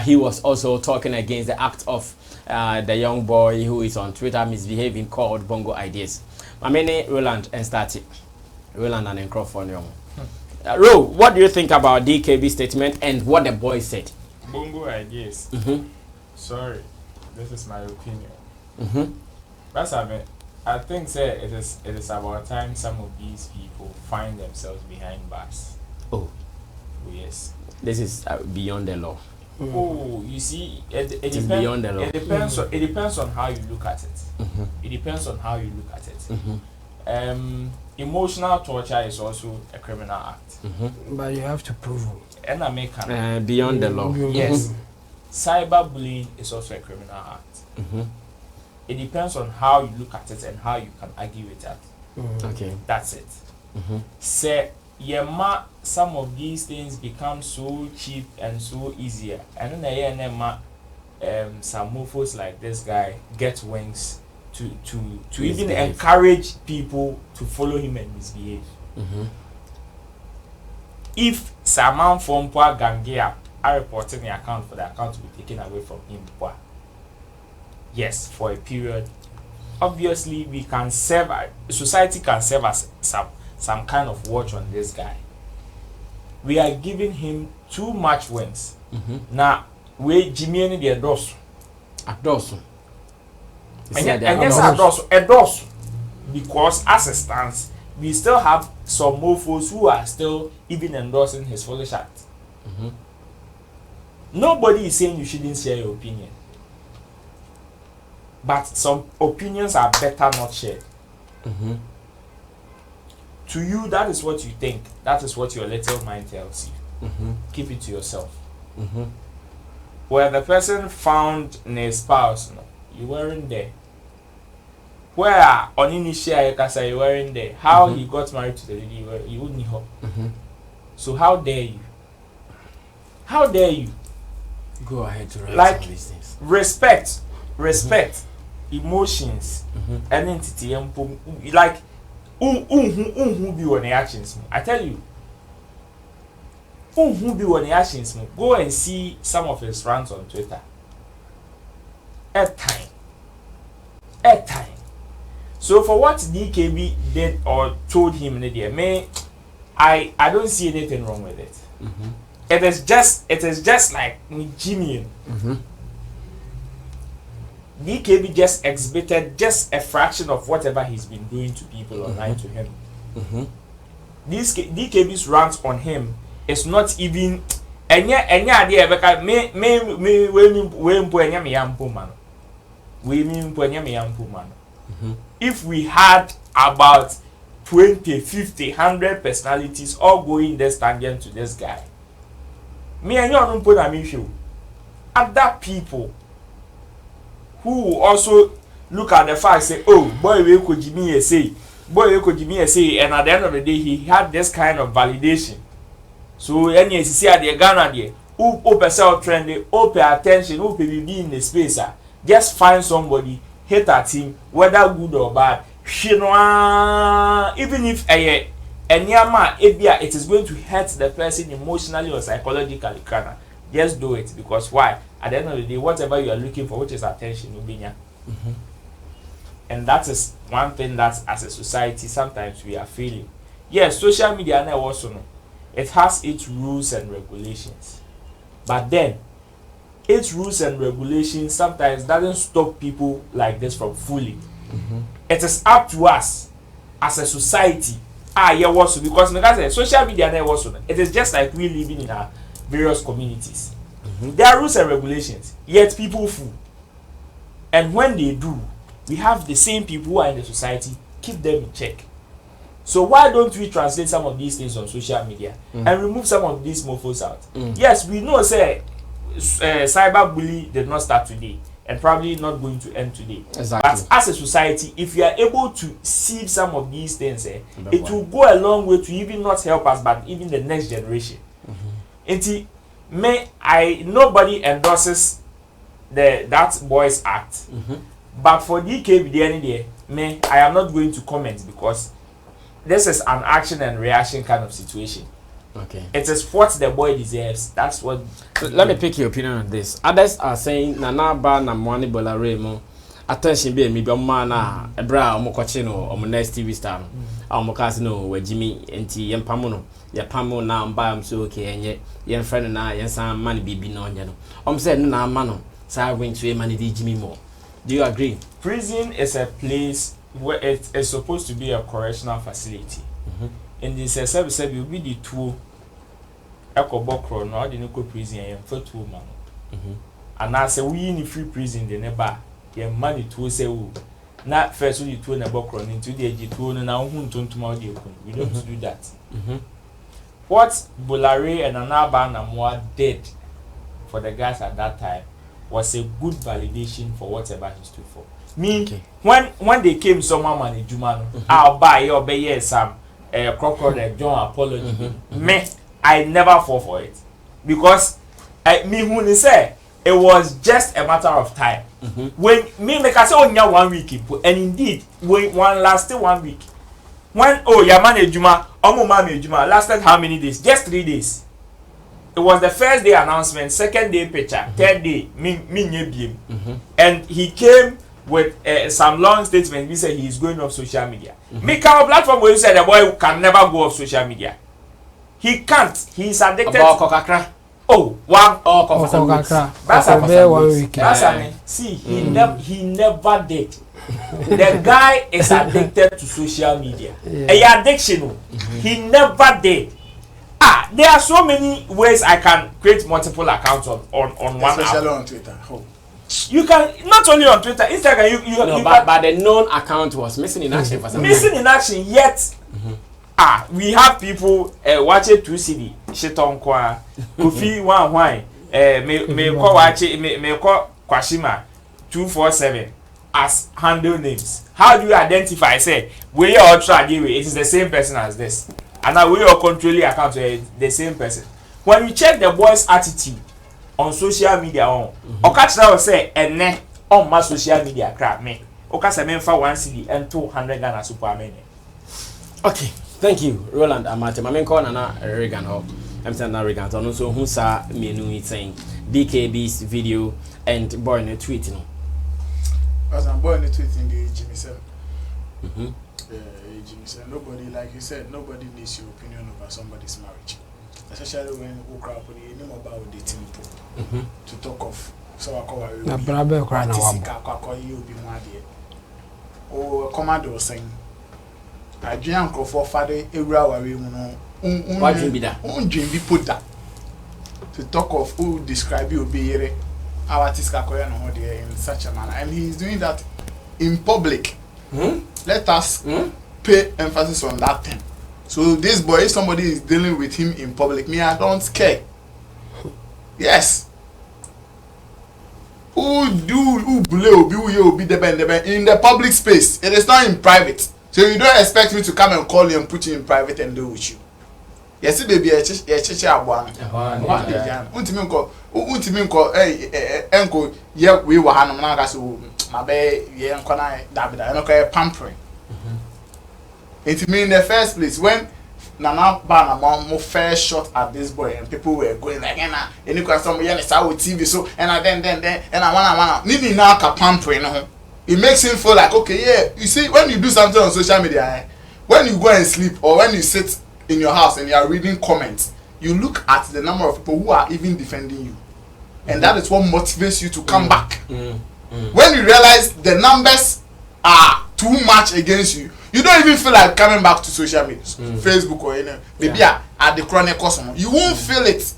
He was also talking against the act of the young boy who is on Twitter misbehaving, called Bongo Ideas. Mamene, Roland, and Stati. Roland and Encrophonium. Ro, what do you think about DKB's statement and what the boy said? Bongo Ideas. Sorry, this is my opinion. That's I think it is about time some of these people find themselves behind bars. Oh yes. This is beyond the law. Oh, you see, it is beyond the law. It depends on how you look at it. It depends on how you look at it. Emotional torture is also a criminal act. But you have to prove it. And I make beyond the law. Yes. Cyberbullying is also a criminal act. It depends on how you look at it and how you can argue with that. Okay. That's it. Say, some of these things become so cheap and so easier. And then some mofos like this guy get wings to even encourage people to follow him and misbehave. If Saman from Pua Gangia are reporting the account for the account to be taken away from him, yes, for a period. Obviously, we can serve. Society can serve as some kind of watch on this guy. We are giving him too much wings. Now, we Jimmy and the Adosu. And yes, Adosu. Because as it stands, we still have some mofos who are still even endorsing his foolish act. Nobody is saying you shouldn't share your opinion. But some opinions are better not shared. To you, that is what you think. That is what your little mind tells you. Keep it to yourself. Where the person found his spouse, you weren't there. Where on initial you can say you weren't there. How he got married to the lady, you wouldn't know. So how dare you? How dare you? Go ahead to write like these things. Respect, emotions, and entity, like who be on the actions. I tell you, who be on the actions. Go and see some of his rants on Twitter. At time, airtime. So for what DKB did or told him, I don't see anything wrong with it. It is just like Jimmy. DKB just exhibited just a fraction of whatever he's been doing to people online to him. DKB's rant on him is not even any idea because if we had about 20, 50, 100 personalities all going this tangent to this guy, me and you don't put a show. Other people who will also look at the fact say, oh boy, we could give me a say, and at the end of the day, he had this kind of validation. So any see at the Ghana there, who self trending, who pay attention, who be in the space, just find somebody, hate at him, whether good or bad. Even if it is going to hurt the person emotionally or psychologically, just do it, because why? At the end of the day, whatever you are looking for, which is attention, and that is one thing that as a society sometimes we are feeling. Yes, social media now also know it has its rules and regulations, but then its rules and regulations sometimes doesn't stop people like this from fooling. It is up to us as a society. Because social media now also it is just like we living in our various communities. There are rules and regulations, yet people fool. And when they do, we have the same people who are in the society, keep them in check. So why don't we translate some of these things on social media and remove some of these mofos out? Yes, we know say cyberbullying did not start today and probably not going to end today. Exactly. But as a society, if we are able to see some of these things, it will go a long way to even not help us, but even the next generation. Nobody endorses that boy's act. But for DKB, I am not going to comment because this is an action and reaction kind of situation. Okay. It is what the boy deserves. That's what. So let me pick your opinion on this. Others are saying Nana ba na mwani bolare mo attention be mi be na ebra omo koche no omo next TV star no omo cast no we Jimmy enti yempamo no ya pamo na mba am so okay enye yen friend na yen san man bibi no onye no say na ama no sa going to man di Jimmy more. Do you agree? Prison is a place where it is supposed to be a correctional facility. And this service will be the two ekobokro no the no prison and for 2 man. And I say we in free prison the never your money to say not first we two na bokro into the G2 no na hu ntontoma de ekun. We don't do that. What Bolare and Anaba Namwa did for the guys at that time was a good validation for whatever he stood for. When they came someone man Jumano, I'll buy your bay some crocodile John apology. I never fall for it. Because when say it was just a matter of time. When me make us only 1 week, and indeed when one lasted 1 week. When Yamane Juma, Omumame Juma lasted how many days? Just 3 days. It was the first day announcement, second day picture, third day and he came with some long statement. He said he is going off social media. Make our platform where you said the boy can never go off social media. He can't. He is addicted. Kokakra. See, he never did. The guy is addicted to social media. A addiction. He never did. There are so many ways I can create multiple accounts on one app. Especially on Twitter. You can not only on Twitter, Instagram. But the known account was missing in action for some time. Missing in action, yet we have people watching 2CD shit on kwa Kofi one wine me call watch me call Kwashima 247 as handle names. How do you identify? Say we all try it is the same person as this, and now we all controlling account the same person. When you check the boy's attitude on social media or catch that say on my social media crap me okay say me for 1 CD and 200 Ghana supermen. Okay. Thank you, Roland Amate. My main call Nana Reagan Hall. I'm saying Nana Reagan. So also who saw me saying DKB's video and boy in a tweet. As I'm born into it in the Jimmy said. Jimmy said, nobody, like you said, nobody needs your opinion over somebody's marriage. Especially when we crowd with the name about dating people to talk of. So I call you. Na brabe kwa na wabo. Oh, commando was saying. I drank for father every hour. What dream be that? Dream be put that. To talk of who describe you be here. Our Tiska no there in such a manner, and he's doing that in public. Let us pay emphasis on that thing. So this boy, if somebody is dealing with him in public, me, I don't care. Yes. Who be the in the public space? It is not in private. So you don't expect me to come and call you and put you in private and deal with you. Yes, baby, unko ye we wa hanom na ga so mabe ye nkona dabida no ka pampering. It mean in the first place when Nana Bana mom first shot at this boy and people were going like na any kwa some ye na with TV so and then and I wanna nini na ka pampering no. It makes him feel like okay, yeah, you see when you do something on social media, when you go and sleep or when you sit in your house and you are reading comments, you look at the number of people who are even defending you. And that is what motivates you to come back. When you realize the numbers are too much against you, you don't even feel like coming back to social media, Facebook or anything. Maybe at the chronic customer, you won't feel it.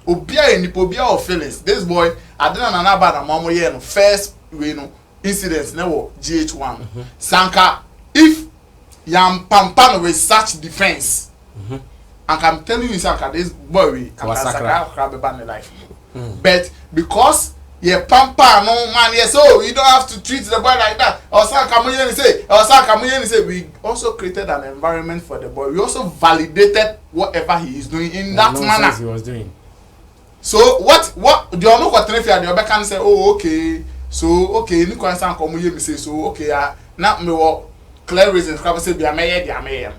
Obia or feelings. This boy, I didn't know about the first incidents never GH1. Sanka, if Yam Pampano with such defense, and I'm telling you, Sanka, this boy we can life. But because you pamper no man, yes, so you don't have to treat the boy like that. Or say, we also created an environment for the boy. We also validated whatever he is doing in that manner. He was doing. So what do you know what if you can say, oh okay, so okay, you can say so okay, now me clear reasons say be a mayor.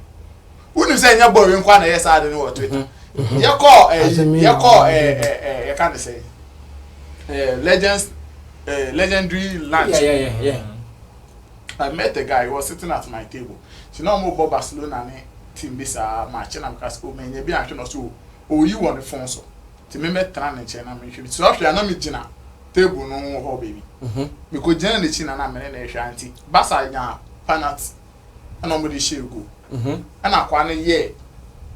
Who you say your boy in Kwana yes I don't know what Twitter. You can't say legendary lunch. Yeah. I met a guy who was sitting at my table. So now more Barcelona team this match and I'm casting me be actually so oh you on the phone so to me met tran and chena me so actually I know me Gina table no ho baby. Because Gina the China na me na shanty. Basa nya panat and nobody share go. And I kwane ye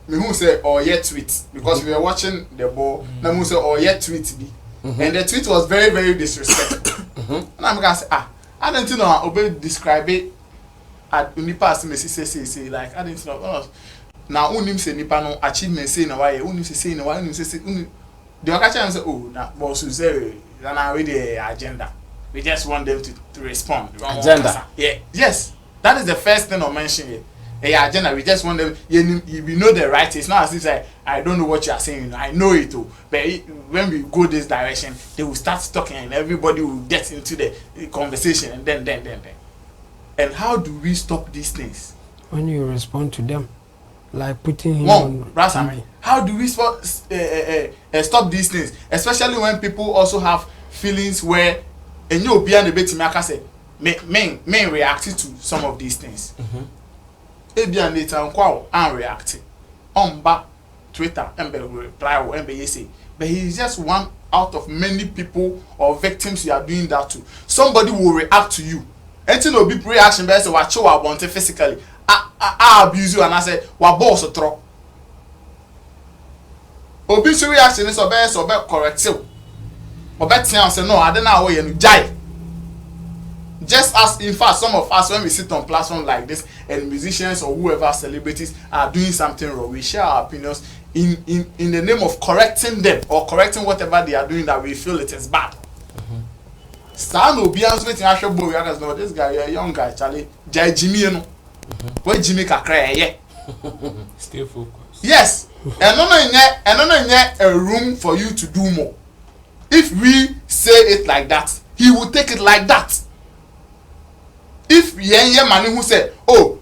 me who say or yet tweet because we were watching the ball. Na who say or yet tweet be. And the tweet was very, very disrespectful. And I'm gonna say, I don't know obey describe it at Unipa say like I didn't know. Now unim say nipa no achievement say na why unim say na why unim say the okacha say oh na boss say na we the agenda. We just want them to respond. Agenda. Yeah. Yes. That is the first thing I mentioned here. Agenda, we just want them. We know the right. It's not as if I don't know what you are saying. I know it too. But when we go this direction, they will start talking, and everybody will get into the conversation, and then. And how do we stop these things? When you respond to them, like putting him on. How do we stop these things? Especially when people also have feelings where, and you be on the bit to say, men reacted to some of these things. Ebian later and reacting on back Twitter and reply or say, but he is just one out of many people or victims you are doing that to. Somebody will react to you. And to know be reaction best what show I want physically. I abuse you and I say what boss or throw. Obituary reaction is obey correct you. Or better say no, I don't know where you die. Just as in fact some of us when we sit on platforms like this and musicians or whoever celebrities are doing something wrong, we share our opinions in the name of correcting them or correcting whatever they are doing that we feel it is bad. Stan will be answering actual boy know this guy a young guy Charlie Jai Jimmy you know. Where Jimmy can cry yeah. Stay focused. Yes. And no a room for you to do more. If we say it like that, he will take it like that. If Yenye Mani who said, oh,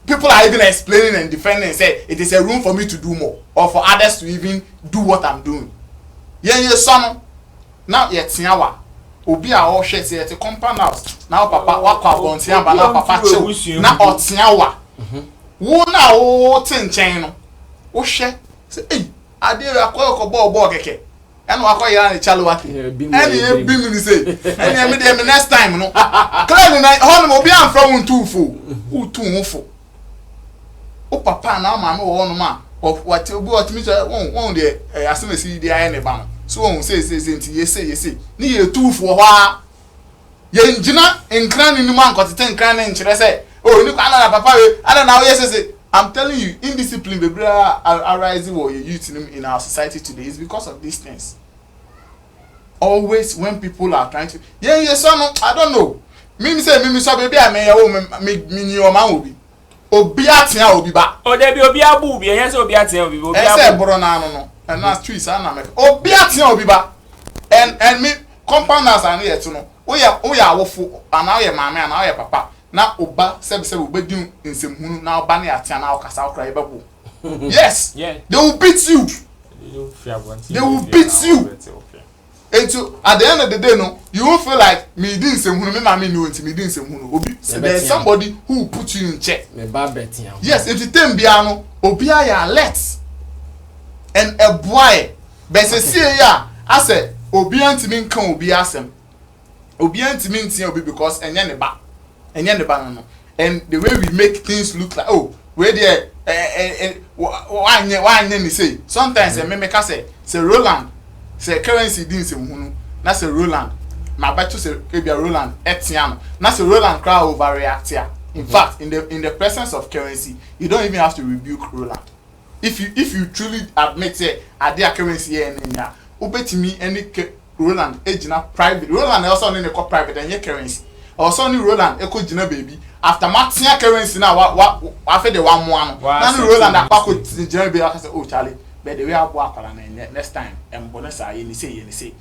people are even explaining and defending and say it is a room for me to do more or for others to even do what I'm doing. Yenye son now yet Sinyawa obi a o hwe se te compound house na papa wakwa bontia ba na papa chew na otia wa wo na wo tenchen no wo hwe se ade akọ bọ keke enu akọ ya na chalo wake eni bi mi say eni me dey next time no clearly na ho no obi am from ntufo utu hofo o papa na ma me wo no ma what obi otimi say won dey asemesi dey aye ne ba no so won say nti yese ni ye tufo ho a ye njina nkran ni mu ankotete nkran ne nkyere say oh ni kwa na papa we ana na wo yese I'm telling you, indiscipline be arising or your youth in our society today is because of these things. Always when people are trying to, son, I don't know. Me say, baby, I may me your man will be. Obiatia will be back. Oh, there be Obia booby, yes, Obiatia will be. I said, Boronano, and that's true, son. Obiatia will be back. And me, compounders are here to know. We are awful, and now your mamma and now your papa. Na oba sebe obedun nsemhunu na oba na atia na okasa okra ebebo. Yes. Yeah. They will beat you. They will beat you. And so at the end of the day no, you won't feel like me din nsemhunu me ma me no nti me din nsemhunu obi. There's somebody who will put you in check. Me ba betia. Yes, if you tem bia no, obi ya alert. And a boy be se see ya ase obi antimi nkan obi asem. Obi antimi ntia obi because enye ne ba. And the way we make things look like where there why say sometimes me make say Roland say currency din say hunu na say Roland my bet to say Roland etiano na say Roland crowd overreact here. In fact in the presence of currency you don't even have to rebuke Roland if you truly admit say adia currency here in India obetimi any Roland ejina private Roland also in the private and currency also ni Roland eko jina baby after matia currency na wa fe de one mo ano na ni Roland akwa jina baby aka say oh Charlie but the way abo akwala na next time embo say ye ni say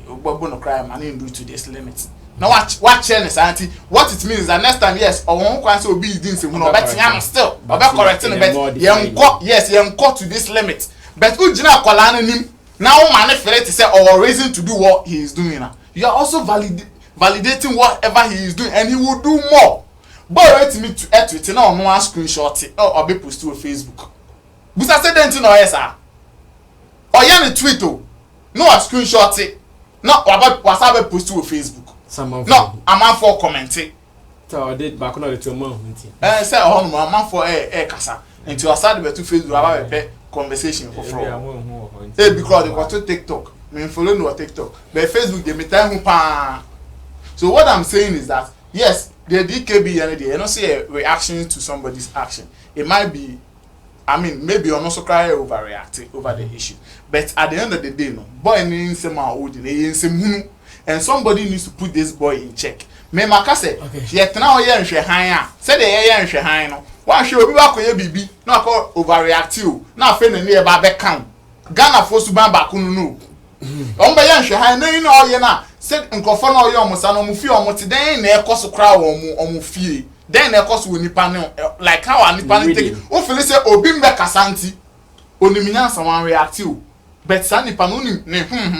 ogbobo no cry man do to this limit now watch any sanity what it means that next time yes or won kwan say obi din say no betia no still obe correct no bet yenko to this limit but u jina akwala na nim na wo man fere to say or reason to do what he is doing now you are also validating whatever he is doing and he will do more. But wait me to Twitter now no screenshot it or be post to Facebook. But I said then no yes sir. Or yan tweet no screenshot it. No about WhatsApp post to Facebook. Some of no I'm for commenting. So did back on the 2 months. Say oh no I'm for kasa. Into WhatsApp to Facebook about a conversation for fraud. Because they got to TikTok. Me follow no TikTok. But Facebook they me time who so what I'm saying is that yes, the DKB and they don't say a reaction to somebody's action. It might be, I mean, maybe you're also crying overreacting over the issue. But at the end of the day, no, boy needs some and somebody needs to put this boy in check. Me makase, yet now ye and higher. Say the ye and high no. Why should we back with BB? No call overreactive. Now friend near back count. Ghana for Subamba Kunu. Omba ye and high no in all ye na. Said nkofo na oyo omo sana omo fi omo ti den na ekoso kra omo fie den na ekoso woni pa ne like how ani pa ne take o feel say obi mbe kasanti oniminya someone react you but sani pa no ne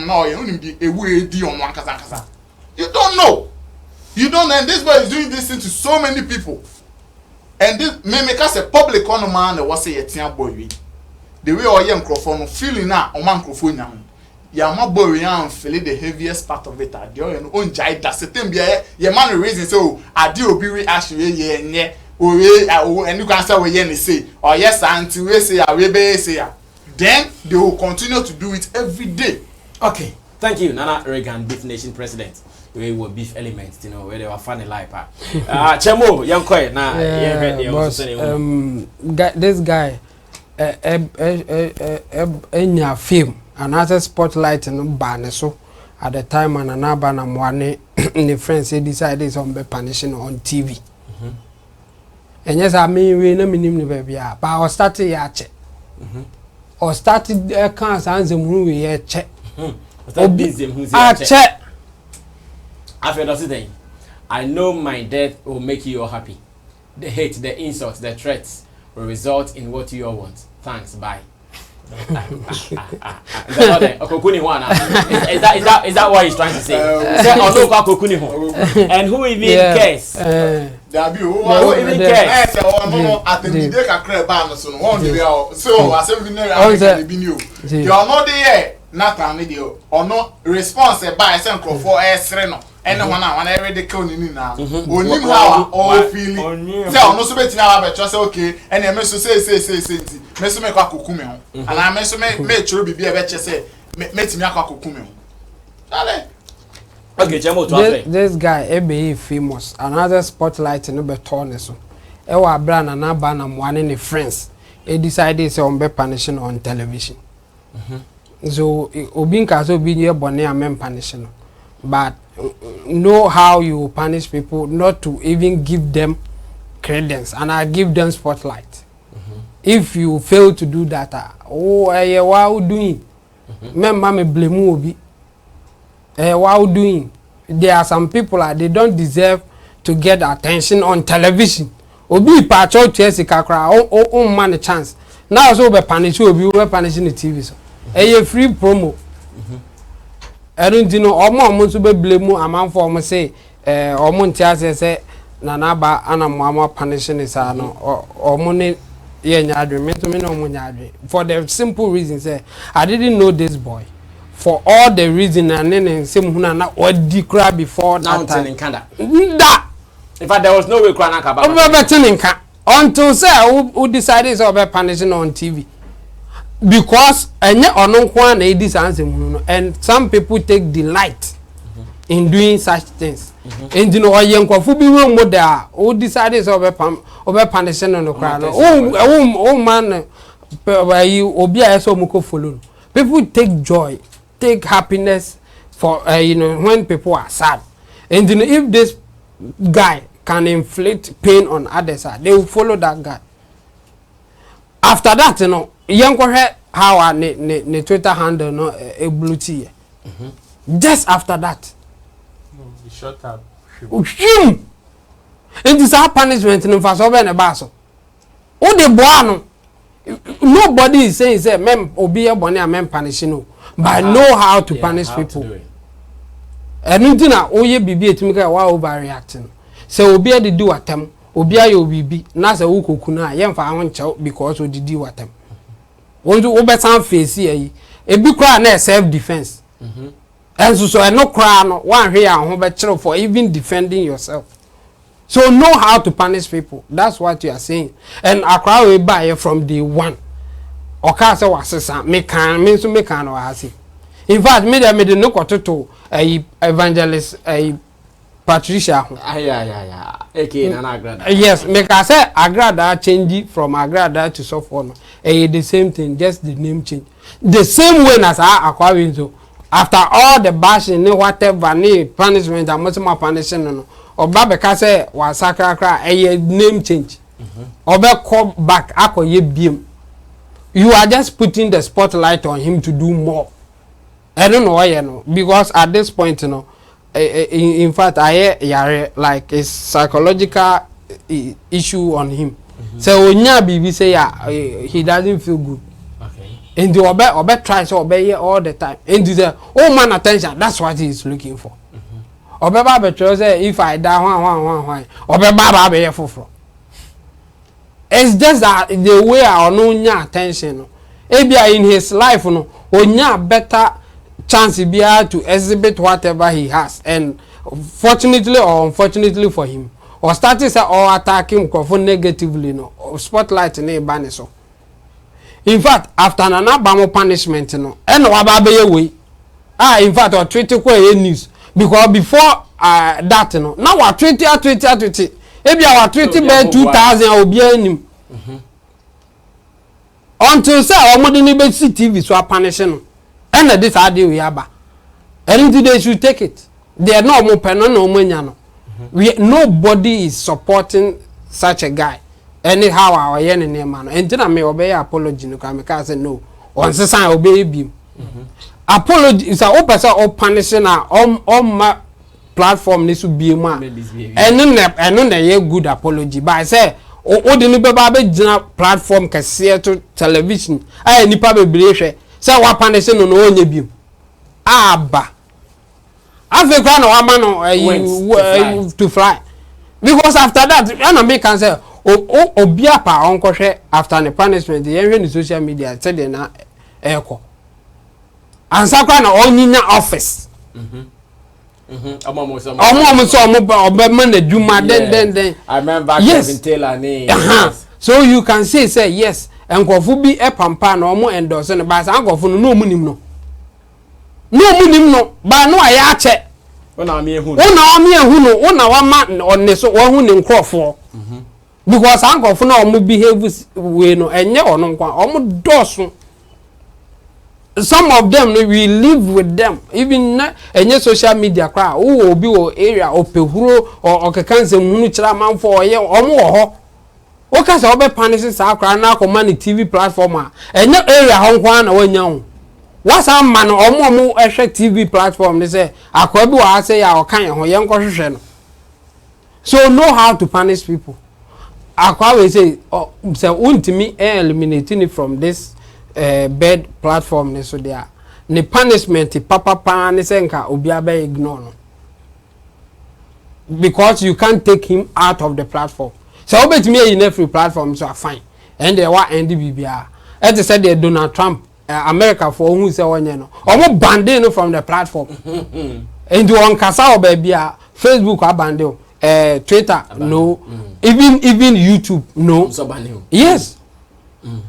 na oyo onim di ewu edi omo ankasa you don't know and this boy is doing this thing to so many people and this me make us a public on man that was say yetia boy we the way oyo nkofo no feeling na o man nkofo nya Yama boy and feel the heaviest part of it. Adio and own jai that certain be a man reason so adio be reaction ye and you can say we ye say or yes auntie we say we be say then they will continue to do it every day. Okay, thank you Nana Reagan Beef Nation president. We were beef elements, you know, where they were funny like Chemo young koi na this guy in your film another spotlight and ban so at the time and another and one the friends they decided on be punishing on TV. And yes, I mean we no minimum baby but I started ya check. Or started can't answer we ya check. Check. After that, I know my death will make you all happy. The hate, the insults, the threats will result in what you all want. Thanks, bye. Is that what he's trying to say? And who even cares? Who even cares? You're not there. Not video or no response by some for Sreno. And one every day counting now. Only how all feeling. So no so better now, but just okay. And then Meso say, Meso make a cucumel. And I Meso make sure be a better say, make me a cucumel. Okay, Jemo, this guy, Ebe famous. Another spotlight in the Betorneso. Ewa brand and Abanam one in the friends. He decided to be punishing on television. So Obinka so be near Bonnie and punishing. But know how you punish people not to even give them credence and I give them spotlight. If you fail to do that, what doing? Remember me blame Obi. What doing? There are some people they don't deserve to get attention on television. Obi patrol Chelsea kakra oh man a chance. Now so be punish Obi we punishing the TV so. A free promo. I don't know omo so be blame a man for me say omo ntia say nana ba ana mo punishing is no omo ne ye nyadwe me to me no omo nyadwe for the simple reason say I didn't know this boy for all the reason and then same huna na odi kra before now that in Canada. That In fact, there was no way Kranaka about until say who decided to be punishing on TV. Because and some people take delight in doing such things. And you know, young Kofubi room there who decided to be punishing on the crowd. Oh man, you obia so muko follow. People take joy, take happiness for you know when people are sad. And you know if this guy can inflict pain on others, they will follow that guy. After that, you know, young how ne Twitter handle no a blue tea. Just after that, he shut up. It is our punishment in Fasobe and a basso. Oh, the boano. Nobody is saying, say, mem obey bonny a mem punishing, but I know how to punish people. And you know, oh, ye be to make a wow overreacting. So, obey the do at them, obey your BB, Nasa Uku Kuna, young for our child because we did do at them. Want to obey some face here, a big cry self defense. And so I no cry no one here and home for even defending yourself. So know how to punish people. That's what you are saying. And I cry we buy from day one. Or cast a assassin, make can means to make an oasi. In fact, me the no to a evangelist a Patricia. Yes, make I say agrada change from agrada to sophomore. The same thing, just the name change. The same way as I acquire so. After all the bashing, whatever, punishment, and much more punishment, or Babeka say, was sacra a name change. Or call back, ye beam. You are just putting the spotlight on him to do more. I don't know why, you know, because at this point, you know, in fact, I hear like a psychological issue on him. So when you baby say, he doesn't feel good. And the obe tries to obey all the time. And the oh man attention, that's what he is looking for. Obe baba say if I die one. Obe baba be for. It's just that the way I no nya attention. Ebia in his life no onya better chance be to exhibit whatever he has. And fortunately or unfortunately for him, or starting say or attacking him negatively no or spotlight ne ban so. In fact, after an abamo punishment, no, and wababe way. In fact, or tweet news because before that, no, now we tweet. Maybe our tweet by 2000 will be him. Until say, or modern TV so punishing, and this idea we have. And today should take it. They are no more penal no money. Nobody is supporting such a guy. Anyhow, our yen man, and then I may obey apology. No, I say no. On the sign obey him. Apology is a open or punishing on my platform. This would be a man, and then a good apology. But I say, o de ni beba be gina platform kese to television ay nipa bebre hwe say wa punish no no onye biem aba afi kwa na wa ma no to fly because after that and I make can say obi apa onkohwe after the punishment the hwe ni social media say de na eko ansa kwa na onyinya office Omo man the juma then I remember Kevin Taylor name. So you can say yes enkofu bi epampa na omo endorse ne ba sa enkofu no mu nim no ba no aya ache Una me ehunu una wa ma onne so wo hu ne nkrofo because enkofu na omo behave we no enye ono nkwa omo doso. Some of them we live with them even any social media crowd who will be area opehuro or kekanse munu chira manfo oye omo ho o ka se obe punish sa crowd na ko man TV platform any area ho nkwa na wanya ho what's am man omo ehwe TV platform they say akwa bi wa say ya o kan ho ye nko hwehwe no so know how to punish people akwa we say untimi eliminating it from this bed platform so there the punishment papa ne senka obi abe ignore no because you can't take him out of the platform so obet me in every platform so fine and they wa end bibia it said they Donald Trump America for who say onye no omo bande no from the platform and you on kasa obia Facebook abande Twitter no even YouTube no yes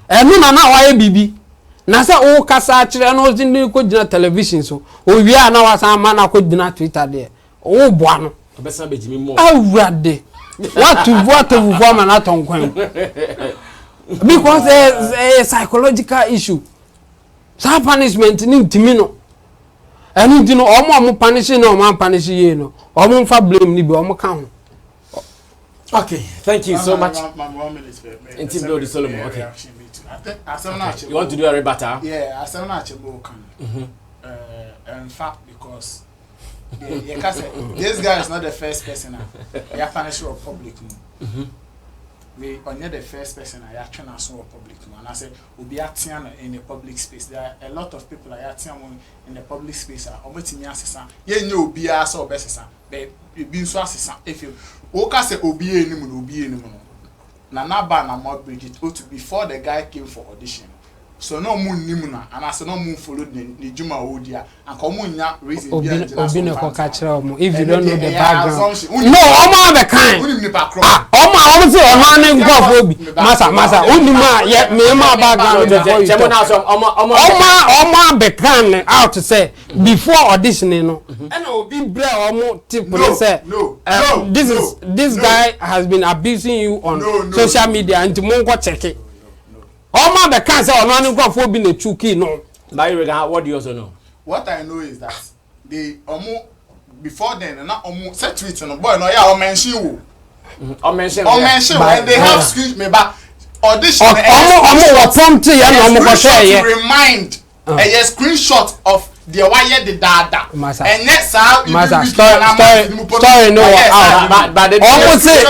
enu na wa bibi na se o kasa kire no zin ko gina television so o wi ana wa san ma na ko gina Twitter de o boa no obesa bejimi mo awurade what to ma na tonkwan because there's a psychological issue sa punishment ni ntimi no enu di no omo punish no omo punish ye no omo mfa blame ni bi omo ka ho. Okay, thank you so much. Intim Solomon. Okay. You want to do a rebuttal? Yeah, I said not in fact, because this guy is not the first person I have punished for public. Me only the first person I actually saw public. And I said, we'll be acting in the public space. There are a lot of people are acting in the public space. I'm waiting me assistant. You know, be a so best but you be so assistant. If you okay, say obi any na ba na more Bridget before the guy came for audition. So no moon nimuna and I said no moon followed the Juma Odia and come nya reason if you don't know the background. No, Oma the kind. Oma say Obi. Masa unima yet me background. Oma the kind out to say before auditioning no. And Obi bre omo tip say this guy has been abusing you on social media and mongo check it. Oma the cancer or non go be the chuki no. What do you also know? What I know is that they before then not set tweets on boy no ya mention you. Mention when they have screen me back audition prompt to remind a screenshot of the wire the data and next time story no but they almost say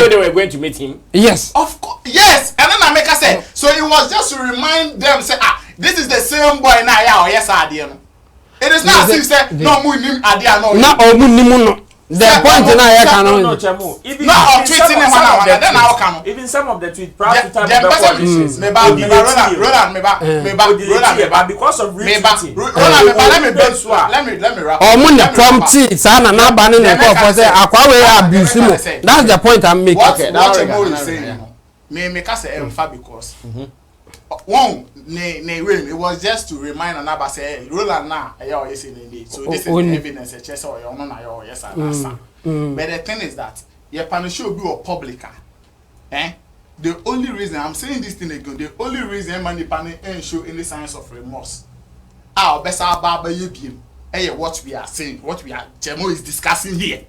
they were going to meet him. Yes, of course, yes. And then I make a say so it was just to remind them say this is the same boy now yeah yes I it is not as if say no mu nim adia no na omu nimu no the point na ya can no even not tweeting then I can even some of the tweet proud to time me ba because of retweeting let me wrap omu na prompt say na na ba ne ko for say akwa we abuse mo that's the point I'm making. Okay, that's what I'm saying. Me can say emfa because one it was just to remind another say Roland na you say so this is evidence a chess or you know yes and but the thing is that your punish will be a publica the only reason I'm saying this thing again the only reason man ain't show any signs of remorse best baba you what we are saying what we are Chemo is discussing here.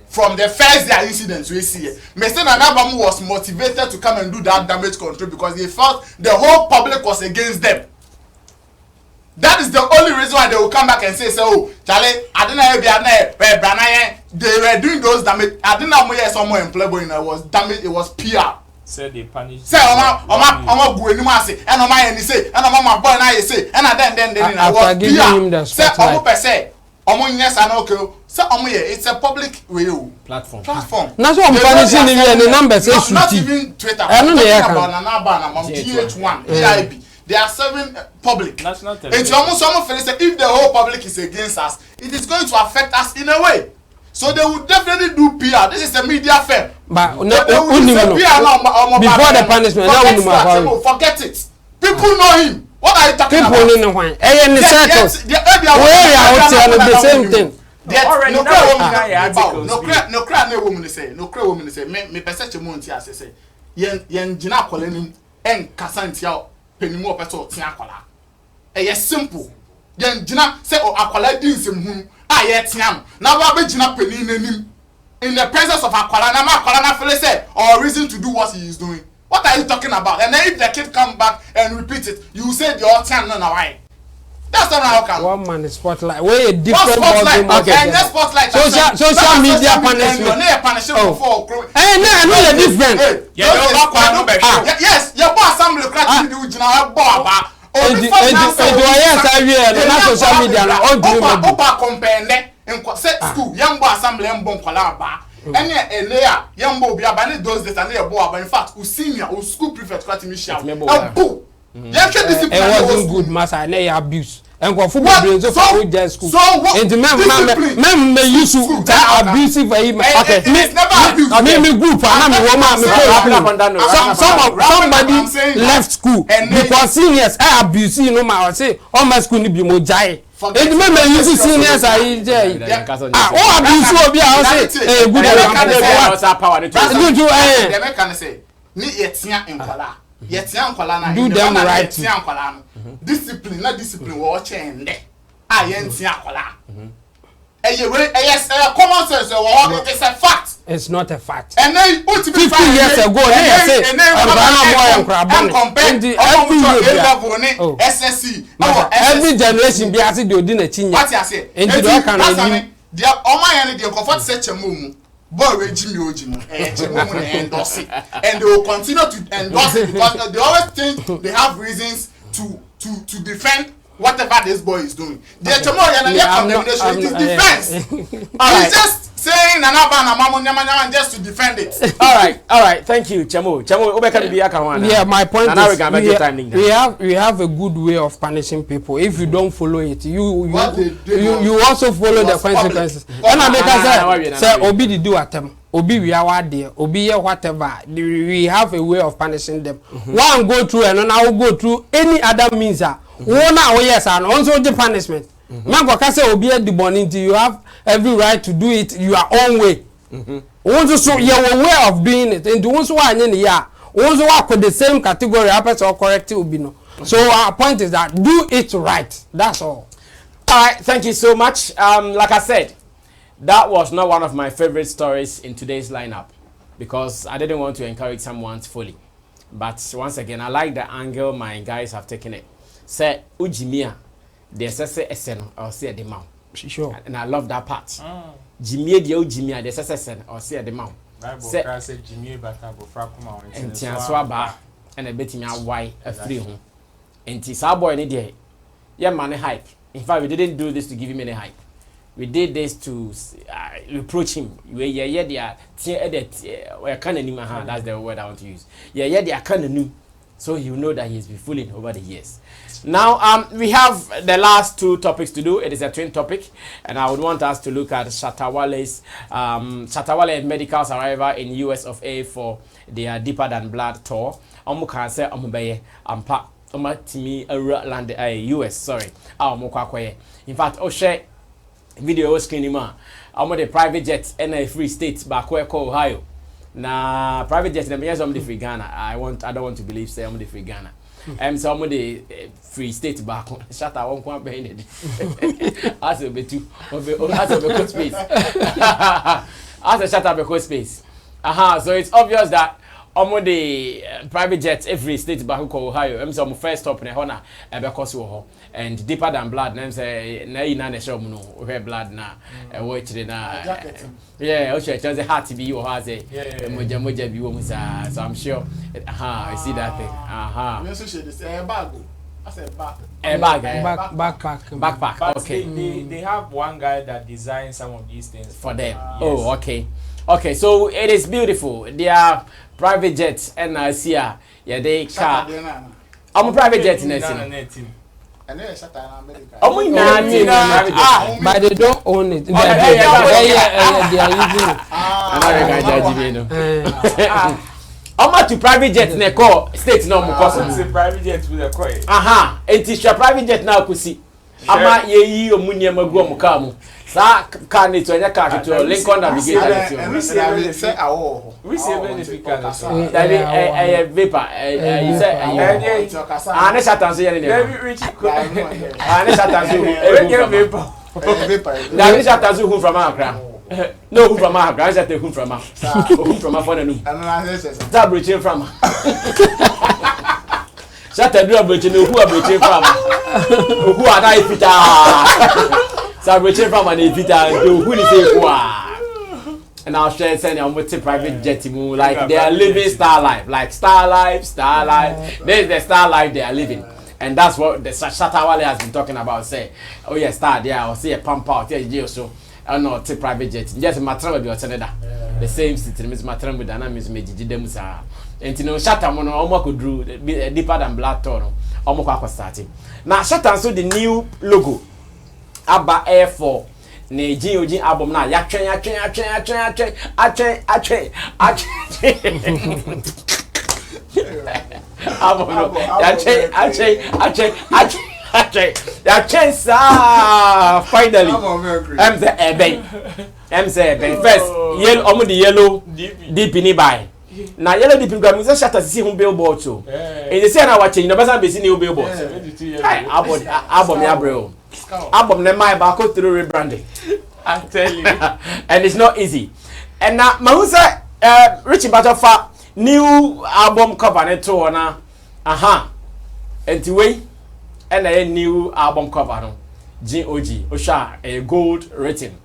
From the first day incidents we see here, Mr. Nanabamu was motivated to come and do that damage control because he felt the whole public was against them. That is the only reason why they will come back and say, "So, Charlie, I don't know if you are there, they were doing those damage. I didn't know where someone in Playboy was damage. It was PR. Say they punish. Say Oma go anymore say, and Oma any say, and Oma boy na say, and then I was PR. Say Oma per se, Oma yes and okay. Say Oma it's a public platform. Now so I'm punishing the numbers. Not even Twitter. I'm talking about Nanaba and TH1, PIB. They are serving public. National television. It's almost someone feels that if the whole public is against us, it is going to affect us in a way. So they will definitely do PR. This is a media firm. But no, before the punishment, forget it. People know him. What are you talking about? People know him. In the circles. Where you are telling the same thing. No cry woman say. No cry woman say. Me perception monti as say. Yen jina kolenim en kasantia penimu opeto tia akwala. Yes simple. Yen jina say o akwala di nsem hu a ye tia no. Na wa be jina peni nanim in the presence of akwala na feel say or reason to do what he is doing. What are you talking about? And then if the kid come back and repeat it, you say the all tia no na why? That's not how come. One man is spotlight. Where a different spotlight. Okay. And that spotlight. Social media punishment. Oh. Hey, no, I know the different. Yes, your boss assembly crack you do now boba. Social media na on do me. Opa compare en set school young boy assembly en bon kwala ba. Any layer young boy be abane those days and boy but in fact senior or school prefect crack me shout. It wasn't good, master. And they abuse. And for football players, so school. And the men may use to abusive. Okay, me group. Somebody left school because seniors are abusing. You know, I say all my school need be more giant. And the men may use seniors are in jail. Oh, abuse will be. I say, hey, good. Yetian kwala na do them right. Yetian kwala no discipline na discipline wo chende a yentian kwala yes common sense it is a fact. It's not a fact. And then 50 years ago they say every generation be as they odi na chinya what you say enti do kan na dia oman yan dey comfort say chemu boy we Jimmy Ojimo endorse it and they will continue to endorse it because they always think they have reasons to defend whatever this boy is doing. The condemnation it is defense. He's just saying just to defend it. All right. Thank you, Chamo. Yeah, my point is we have a good way of punishing people. If you don't follow it, you also follow the consequences. And I say obi di do atem. Obi we are there. Obi whatever. We have a way of punishing them. One go through and then I will go through any other means. Yes, and also the punishment. You have every right to do it your own way. Also, your way of doing it, and also work with the same category, or correct it. So our point is that do it right. That's all. All right, thank you so much. Like I said, that was not one of my favorite stories in today's lineup because I didn't want to encourage someone's folly. But once again, I like the angle my guys have taken it. Say Ujimia, the SSN or say the mouth. Sure. And I love that part. Jimia the Ujimia, the SSN or say the mouth. Say Jimmy Bakabo and Tianswaba and a bit in our why a free home. And Tisabo any day. Yeah, man, hype. In fact, we didn't do this to give him any hype. We did this to reproach him. That's the word I want to use. They are kind of new. So you know that he's been fooling over the years. Now, we have the last two topics to do. It is a twin topic, and I would want us to look at Shatta Wale's Shatta and Medikal arrival in US of A for their Deeper Than Blood tour. Omuka say omubeye ampa omatimi land US. Sorry, in fact, share video screen ma. The private jet and a free state back where Ohio. Na private jet them yes the free Ghana. I don't want to believe say the free Ghana. Some of the free state back. Shatta won't come behind it. As a bit too. As a bit space. As a Shatta because space. So it's obvious that omo the private jet every state back ko Ohio em say omo first stop na ho na e be koso ho and deeper than blood na say na ina na show no we blood na e wo chire na yeah o say the heart be wo ha say moja bi wo mu sa so I'm sure I see that thing we also share this bag I said backpack okay they have one guy that designs some of these things for them oh okay so it is beautiful they are private jets and I see yeah they car I'm private jet in it and then Shatta and Medikal. But they don't own it. They are using it. To private jet na call state no mo cause say private jet with a coin. Enti private jet na akusi. Ama yeyi omunye magu omuka mu. Sa car ni to anya car to Lincoln Navigator. We say awo. We say benefit that vapor. You say ne Shatta so yele ne. Ne Shatta so vapor. That is Shatta so who from Accra. No, who from Accra? I said who from Accra. Who from Accra? That bridge from. Shatta do a bridge. Who are bridge from? Who are they? Peter. That bridge from and Peter. Who is it? And I'll share sending on with private jet like they are living star life, like star life. There's the star life they are living. And that's what the Shatta Wale has been talking about. Say, oh yeah, star there, or say a pump out, yeah, so. No, take private jet. Just matter be other. The same city, Miss Matram with dynamics made Jidemusa. And you know, Shatta mono almost could do deeper than black toro. Almost starting. Now Shatta so the new logo. Abba Air 4. Ne GOG album na ya train. That chance finally. I'm saying first yellow almost the yellow deep in by. Now yellow deep in Grammy Shatta see him billboard too. And they say now watching no better be see new billboard. Album ne my back through rebranding. I tell you. And it's not easy. And now Mahusa Richie Butterfa new album cover ne to na and the way and a new album cover no GOG Osha a gold rating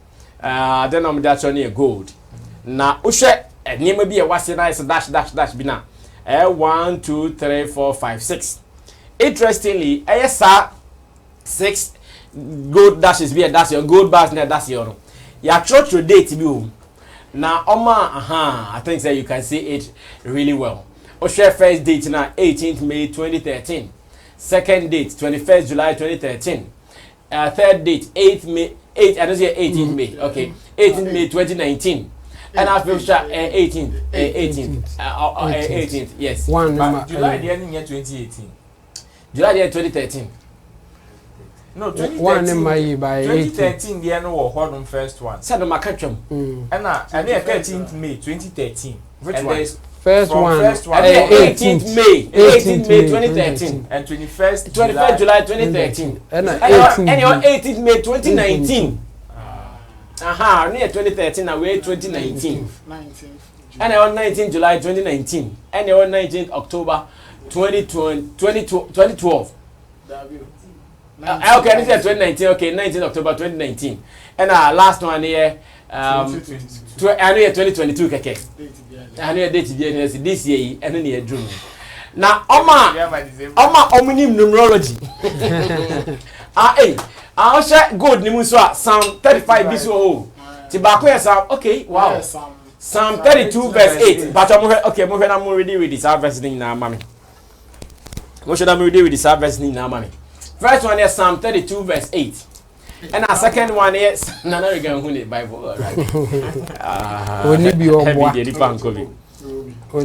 then that's only a gold na Osha name be a what's nice dash bina 1 2 3 4 5 6 interestingly sir 6 gold dashes be that's your gold bars na that's your ya church date be na I think that you can see it really well. Osha first date na 18th May 2013. Second date 21st July 2013. Third date 8th May 18th May. Okay. 18th May 2019. And I feel 18th. Yes. July the end year 2018. July the year 2013. No, 2013 by 2013 the end of first one. Said the Macatrum. And 13th May 2013. Which one? First one 18th May 2013 and 21st July 2013 and your 18th May 2019 near 2013 and we're 2019 and on 19th July 2019 and on 19th October 2012 okay this is 2019 okay 19th October 2019 and last one here 2022 keke I know date this year and then dream. Now Oma omnim numerology. I share good nimuswa Psalm 35 biso. Tibako yesa okay wow. Psalm 32 verse 8. But okay mo na mo ready with this verse ni na mami. Mo should am ready with this verse ni na mami. First one is Psalm 32 verse 8. And our second one is Nana Regan who need Bible, right? Only be on heavy daily pankobi.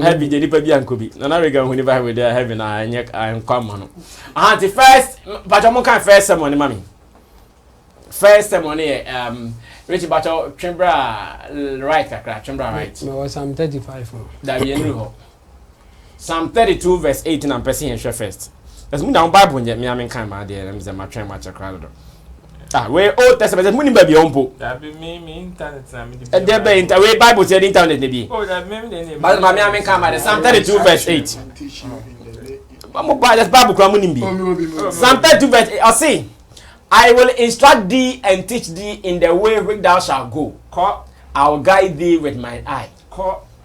Heavy daily pankobi. Nana Regan who never with their heaven and common. The first, but I'm kind first ceremony, mommy. First ceremony, Richie Battle, Chimbra right, Chimbra right. No, Psalm 35. That be a new Psalm 32 verse 18 and person and share first. That's me down Bible yet me I mean kind my dear, I'm my train much a crowd. We Old Testament muni baby ompo. That be me internet na me. There be we Bible say internet dey be. Oh, that me. But mama I mean come at Psalm 32 verse 8. Mama buy that Bible kura muni bi. Psalm 32 verse 8. I say, I will instruct thee and teach thee in the way which thou shalt go. I will guide thee with my eye.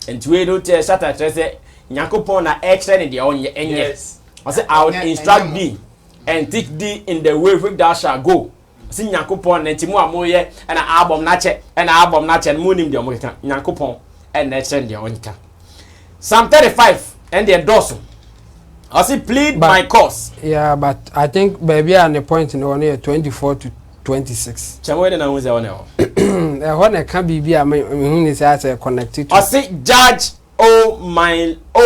And we don't tell Shatta say Nyankopon na extra in the onye enye. Yes. I say I will instruct thee and teach thee in the way which thou shalt go. Si Nyankopon na ntimu amoye and album na che and album na che mu nim de omeka Nyankopon and na extra de onka. Psalm 35 and the dozen. I say plead my cause. Yeah, but I think baby and the point in the 24 to 26. Chamwe na unze one ho. When can be I mean say connected to. I say judge O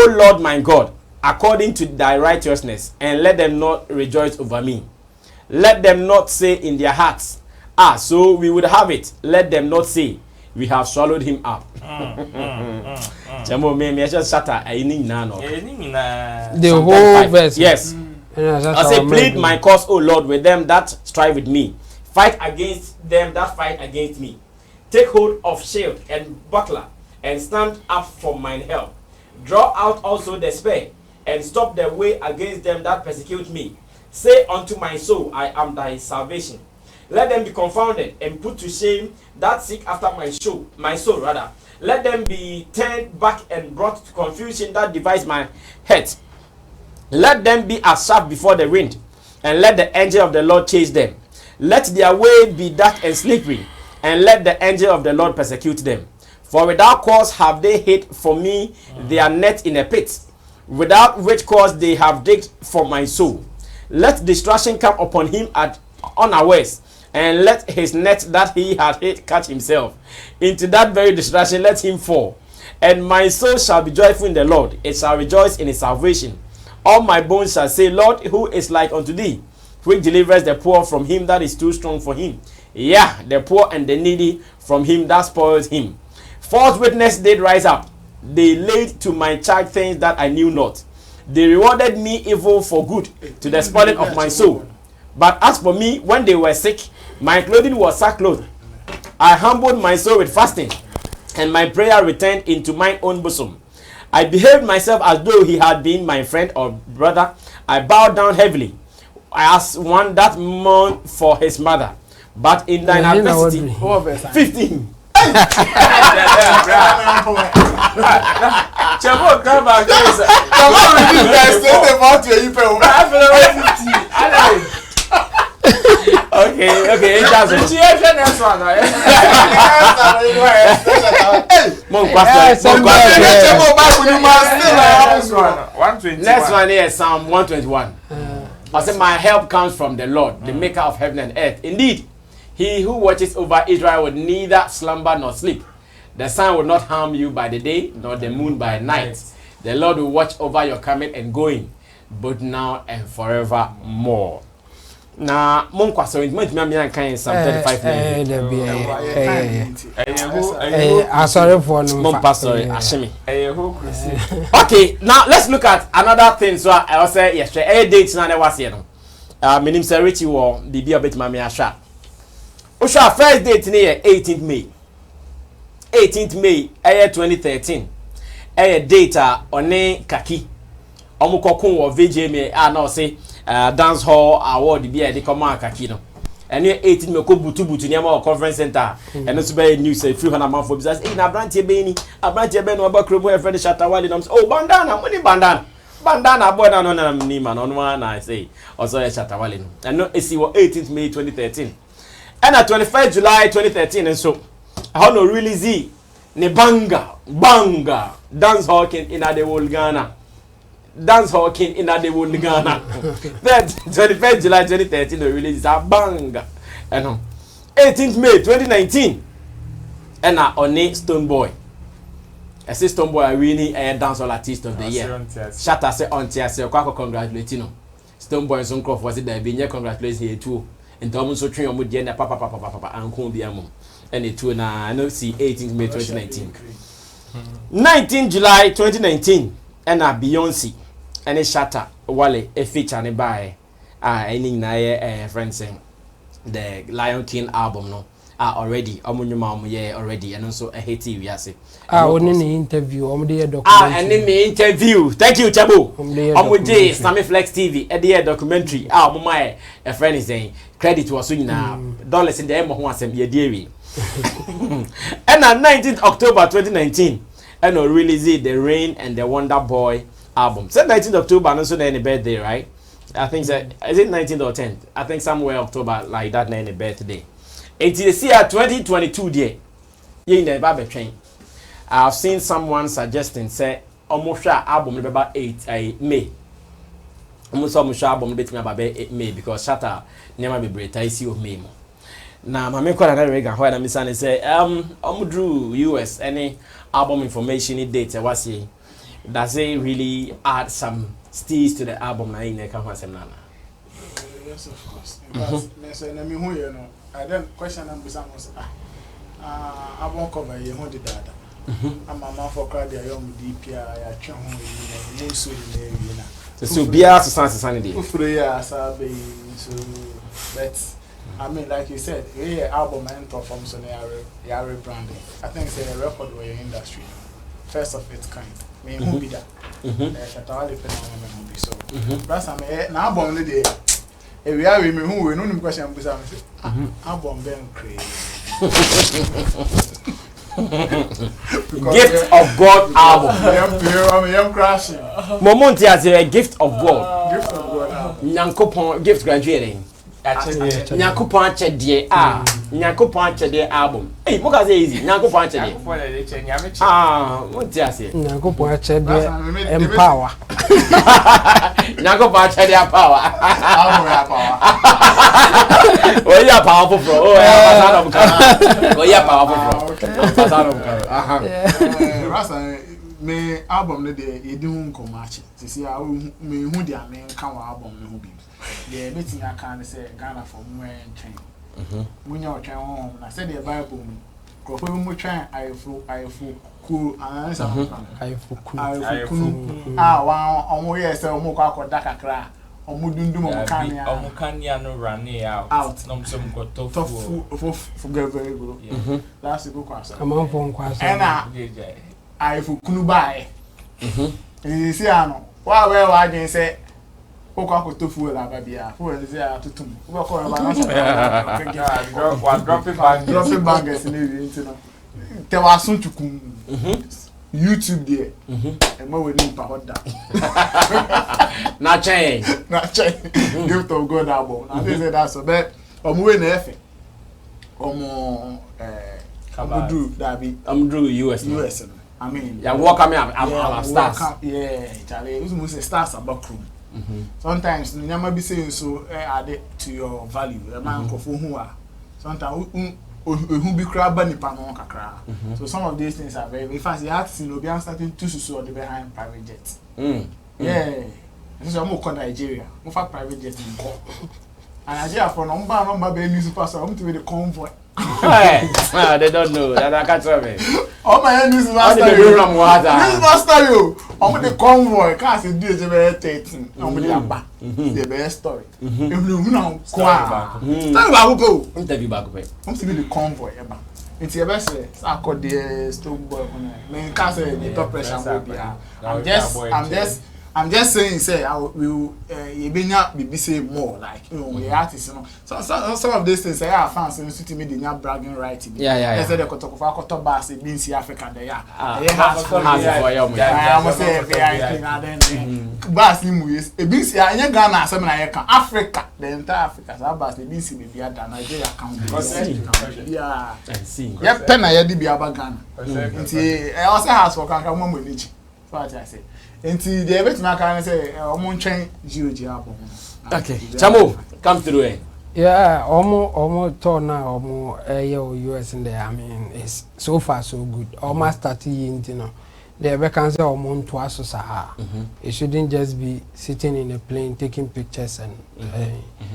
Lord my God according to thy righteousness, and let them not rejoice over me. Let them not say in their hearts, so we would have it. Let them not say, we have swallowed him up. The whole verse. Yes. I say, plead my cause, O Lord, with them that strive with me. Fight against them that fight against me. Take hold of shield and buckler, and stand up for mine help. Draw out also the spear, and stop the way against them that persecute me. Say unto my soul, I am thy salvation. Let them be confounded and put to shame that seek after my soul rather. Let them be turned back and brought to confusion that devise my head. Let them be as sharp before the wind, and let the angel of the Lord chase them. Let their way be dark and slippery, and let the angel of the Lord persecute them. For without cause have they hid for me their net in a pit, without which cause they have digged for my soul. Let destruction come upon him at unawares, and let his net that he had hid catch himself. Into that very destruction let him fall. And my soul shall be joyful in the Lord, it shall rejoice in his salvation. All my bones shall say, Lord, who is like unto thee, which delivers the poor from him that is too strong for him? Yeah, the poor and the needy from him that spoils him. False witness did rise up. They laid to my charge things that I knew not. They rewarded me evil for good, to the spoiling of my soul. But as for me, when they were sick, my clothing was sackcloth. I humbled my soul with fasting, and my prayer returned into mine own bosom. I behaved myself as though he had been my friend or brother. I bowed down heavily, as one that mourned for his mother. But in thine adversity, 15. Chamo come back. Come on, you guys say about Okay, it doesn't. Next one. Next one is Psalm 121. I said, my help comes from the Lord, the maker of heaven and earth. Indeed, he who watches over Israel will neither slumber nor sleep. The sun will not harm you by the day, nor the moon by night. The Lord will watch over your coming and going, both now and forevermore. Now, Monk so it might be kind some 35 sorry for Okay, now let's look at another thing. So I was say yesterday, a date now was here. Minim say Richie war the be a bit mami asha. Osha first date near 18th May. 18th May, 2013. Data on kaki. Omukokun wo VJM now say dance hall award be the command kaki no. And 18 me ko butu near my conference center. And also be news say 300 man for business. Na branch be ni, branch be no abakro boy friend Shatta Wale no. Oh bandana, money bandana. Bandana boy na no ni man on one I say. Also Shatta Wale no. And no see 18th May 2013. And at 25th July 2013 and so how no release ne banga dance hall in the whole Ghana. Dance hall in the whole Ghana. Then 25th July 2013 the release is a banga. And 18th May 2019 and on Stone Boy. I say Stone Boy really a dance hall artist of the year. Shatta say on TS congratulate no. Stone Boy son crop was it there be congratulations here too. And Thomas so train on with the papa and come be among. And it too na I know see 18th May 2019. 19th July 2019 and Beyonce and Shatta Wale a feature ne buy any na friend saying the Lion King album no already already and also a hate we say only interview documentary and me interview thank you Chabo omude Sammy Flex TV e documentary my a friend is saying credit was na dollars in the em ho asem ye die wi and on 19th October 2019 and release the Rain and the Wonder Boy album. So 19th October no so na any birthday, right? I think that is it 19th or 10th? I think somewhere October like that na any birthday. It is year 2022 there. You in the Bible train. I've seen someone suggesting say almost album about 8 May. Almost album between about 8 May because Shatta never be break I see of May. Now my make another regard why I'm saying say drew US any album information date was he does it really add some steez to the album na in the campus nana? Yes, of course. Because me who you know I then question am bisa mo say album cover you hold the data. I'm a man for crowd there young DP ya twa ho yi na so yi na. So bia so dey. Ufreya sabe so but I mean, like you said, album and performance on the rebranding. I think it's a record for your industry, first of its kind. I mean, who be that? Shatta so. That's I mean, now album the day. If we are who we know question album ben crazy. Gift of God album. I'm crashing. Moment as a gift of God. Gift of God. Nyankopon gift graduating. Nyakopon chedie Nyakopon chedie album. Hey, what is easy? Nyakopon chedie. What is it? Nyakopon chedie empower. Nyakopon chedie power. Oh, yeah, powerful bro. Oh, yeah, oh, yeah, powerful bro. Rasa me album ne de yedi hu nkomachi. Sisi a me hu de ame nka wa album ne hu bi. The meeting I can say Ghana for more train. When you're trying home, I said the Bible. Go for more train. I feel cool. I feel cool. Wow, on yes, or more cock Daka cry. Or Mudundum or Mukanya no run out. No, some got for very good. That's a good question. I'm on phone question. And I feel cool by. You see, I know. Well, I didn't say. Oko tofu la babia for say atutum we call dropping bangers in the no te wa sun chukum YouTube there e ma we ni pa hoda na change gift of God album na say that so but omo we na efe omo Amudru dabi Amudru US I mean yeah welcome I'm stars yeah Charlie we must say stars about room. Sometimes nyama be saying so add to your value. A man kofo hu a sometimes who be crab nipa no kakra. So some of these things are very fast. You have to see obi starting to so the behind private jets. Yeah. So I'm go Nigeria. Mo fa private jet in go. And Nigeria for number be news pastor. I'm to be the convoy. They don't know that I can't tell me. Oh my news master. News master you. I'm the convoy. Can't say do the 13. I'm the aba. The best story. If you know kwa. Tell about go. Interview back up. I'm to be the convoy eba. It's your best say I call the stone boy. Me can't say the top pressure will be. I'm just saying, say I will. You be not be say more like you know the artists, you know. So some of these things, I fans and to me they not bragging right. Yeah. They say they got to talk bass in Africa. They are. I must say VIP now then. Bass in movies. A bit see I Ghana something like Africa. The entire Africa. So bass the bit see me be at Nigeria count. Yeah. See. Yeah, pen I did be about Ghana. I also has for can come with each. What I say. Enti the bit na can say omo ntwen GOG album. Okay. Chamo, come through it. Yeah, omo turn na omo US in there. I mean, it's so far so good. Almost 30 years, you know. The can say omo ntwa so sa. It shouldn't just be sitting in a plane taking pictures and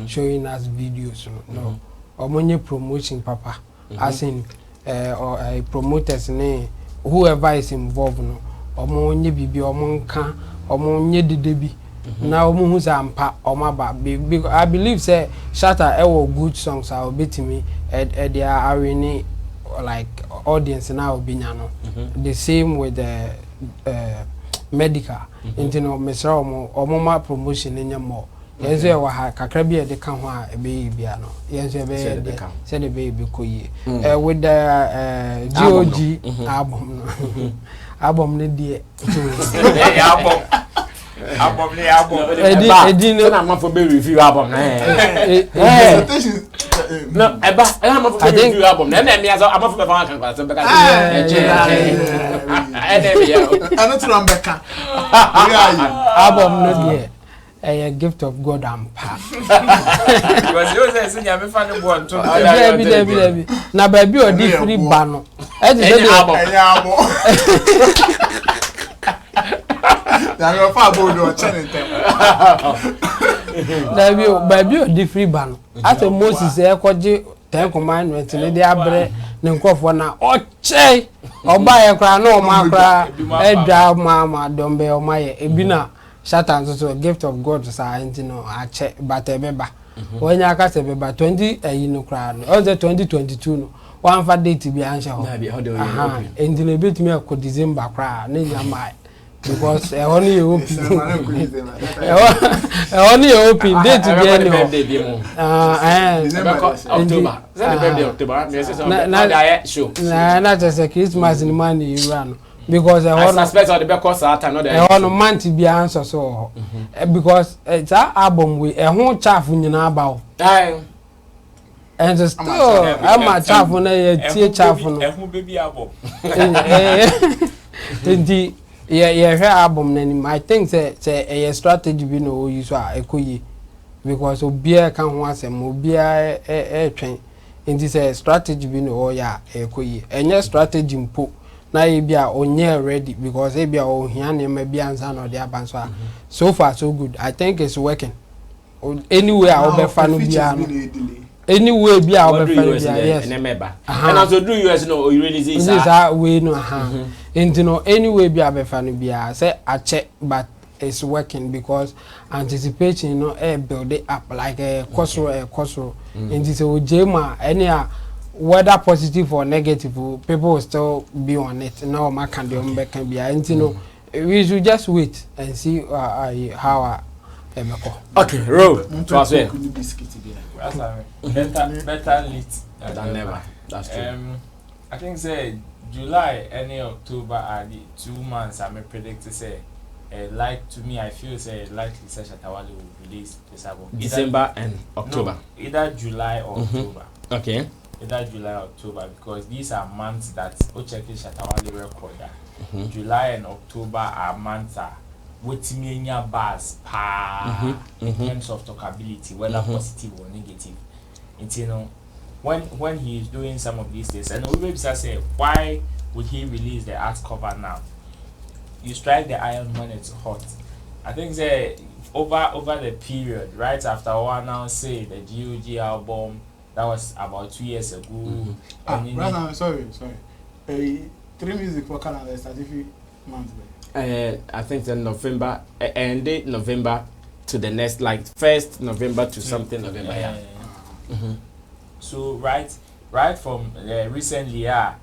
showing us videos, you know. No. Omo nye promotion papa. As in or promoters ne whoever is involved, no. Omo nye bibi omo nka omo nye dedebi Now omo hu sa ampa omaba because I believe say Shatta good songs are beat me they are really like audience now binya no. The same with the Medikal. You know mesra omo promotion enya more. Yes, we ha kakra bi e de ka ho a e be bia no. Yes, we be say the baby koye. With the GOG album no. Album ne die. Album. Edi na ma for be review album na. No, eba, I'm for review album. Na me aso am for be fan kan kwa so be ka. Ano tro mbeka. Album no die. A gift of God and power. Because you say sing me fan bo nto. Baby. Na baby o di free bano. E dey say album. Na go fa bo do channel tem. Baby o di free bano. After Moses e kwaje 10 commandments ne dey abre ne nkofo na oche oba ye kra na o ma kra e dra mama dombe o ma ye ebi na Shatta so a gift of God sa no ache batebeba when aka sebeba 20 no kra no o 2022 no one for date bi ansha ho enti no bit me ko December kra na yamai because only you open only you open date bi any October na show na just Christmas in money you run because I suspect all the because that time not there. No man to be answer so because it's our album we whole chaff nyina aba and still I'm a chaff na ye tie chaff no ehun baby album the yeah album na I think say a strategy bi no use ekoyi because obia kan ho asem obia twen nti say strategy bi no ya ekoyi enye strategy mpo na ebia onye ready because ebia ohia na ma bia ansa na odi abanso so far so good. I think it's working anywhere I will fan bia no anywhere bia I will fan bia yes and as do US no you release this we no and no anywhere bia be fan bia say I check but it's working because anticipation build it up like a coastal and this ojema any whether positive or negative, people will still be on it. No, my can be. And you know, we should just wait and see how okay, roll. Better lit than never. That's true. I think say July, any October are the 2 months. I may predict to say. Like to me, I feel say likely say Shatta Wale will release this album. December and October. No, either July or October. Okay. Either July or October because these are months that Ocheke Shatta Wale record. July and October are months with me bars in terms of talkability, whether positive or negative. And you know, when he is doing some of these things, and we say, why would he release the art cover now? You strike the iron when it's hot. I think say over the period, right after one now say the GOG album. That was about 2 years ago. Sorry. 3 music for Canada started a few months back. I think the November, ended November to the next, like 1st November to something November. Yeah. So right from recently, I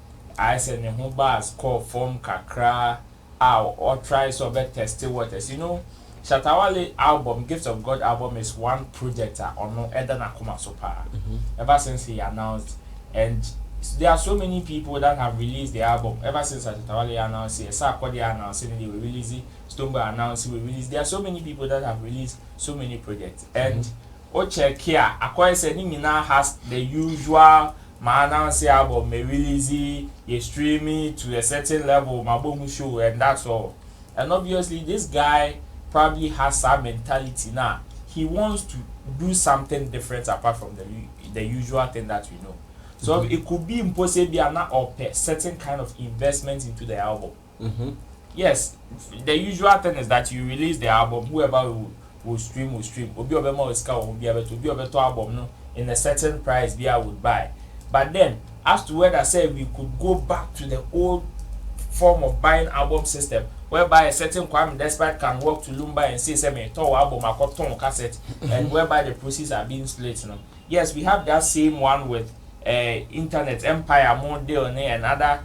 said the home bars call form kakra, or try so better test waters. You know, Shatta Wale album, Gifts of God album is one project on no Eden Akuma Sopa. Ever since he announced, and there are so many people that have released the album ever since Shatta Wale announced it. Sarkodie announcing they will release it. Stomba announced he will release. There are so many people that have released so many projects. And check here, Akwa said Nina has the usual announce album, may release it, you stream it to a certain level, Mabomu show, and that's all. And obviously this guy probably has some mentality now. He wants to do something different apart from the usual thing that we know. So it could be impossible not or certain kind of investment into the album. Yes, the usual thing is that you release the album, whoever will stream. Obi obema will be able to be able to album no in a certain price I would buy. But then as to whether say we could go back to the old form of buying album system whereby a certain Kwame Despite can walk to Lumba and say, "Semi, to album, I got ton cassette," and whereby the proceeds are being split. You know, yes, we have that same one with Internet Empire, Monday and other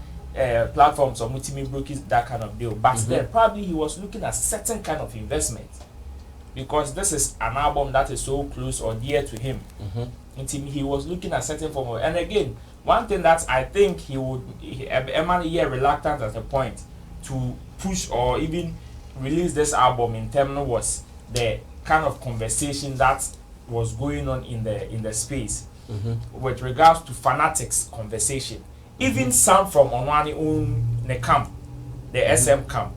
platforms or multi brokers, that kind of deal. But then probably he was looking at certain kind of investment because this is an album that is so close or dear to him. He was looking at certain form of, and again, one thing that I think he would reluctant at a point to push or even release this album in terminal was the kind of conversation that was going on in the space with regards to fanatics conversation. Even some from Onwani own the camp, the SM camp.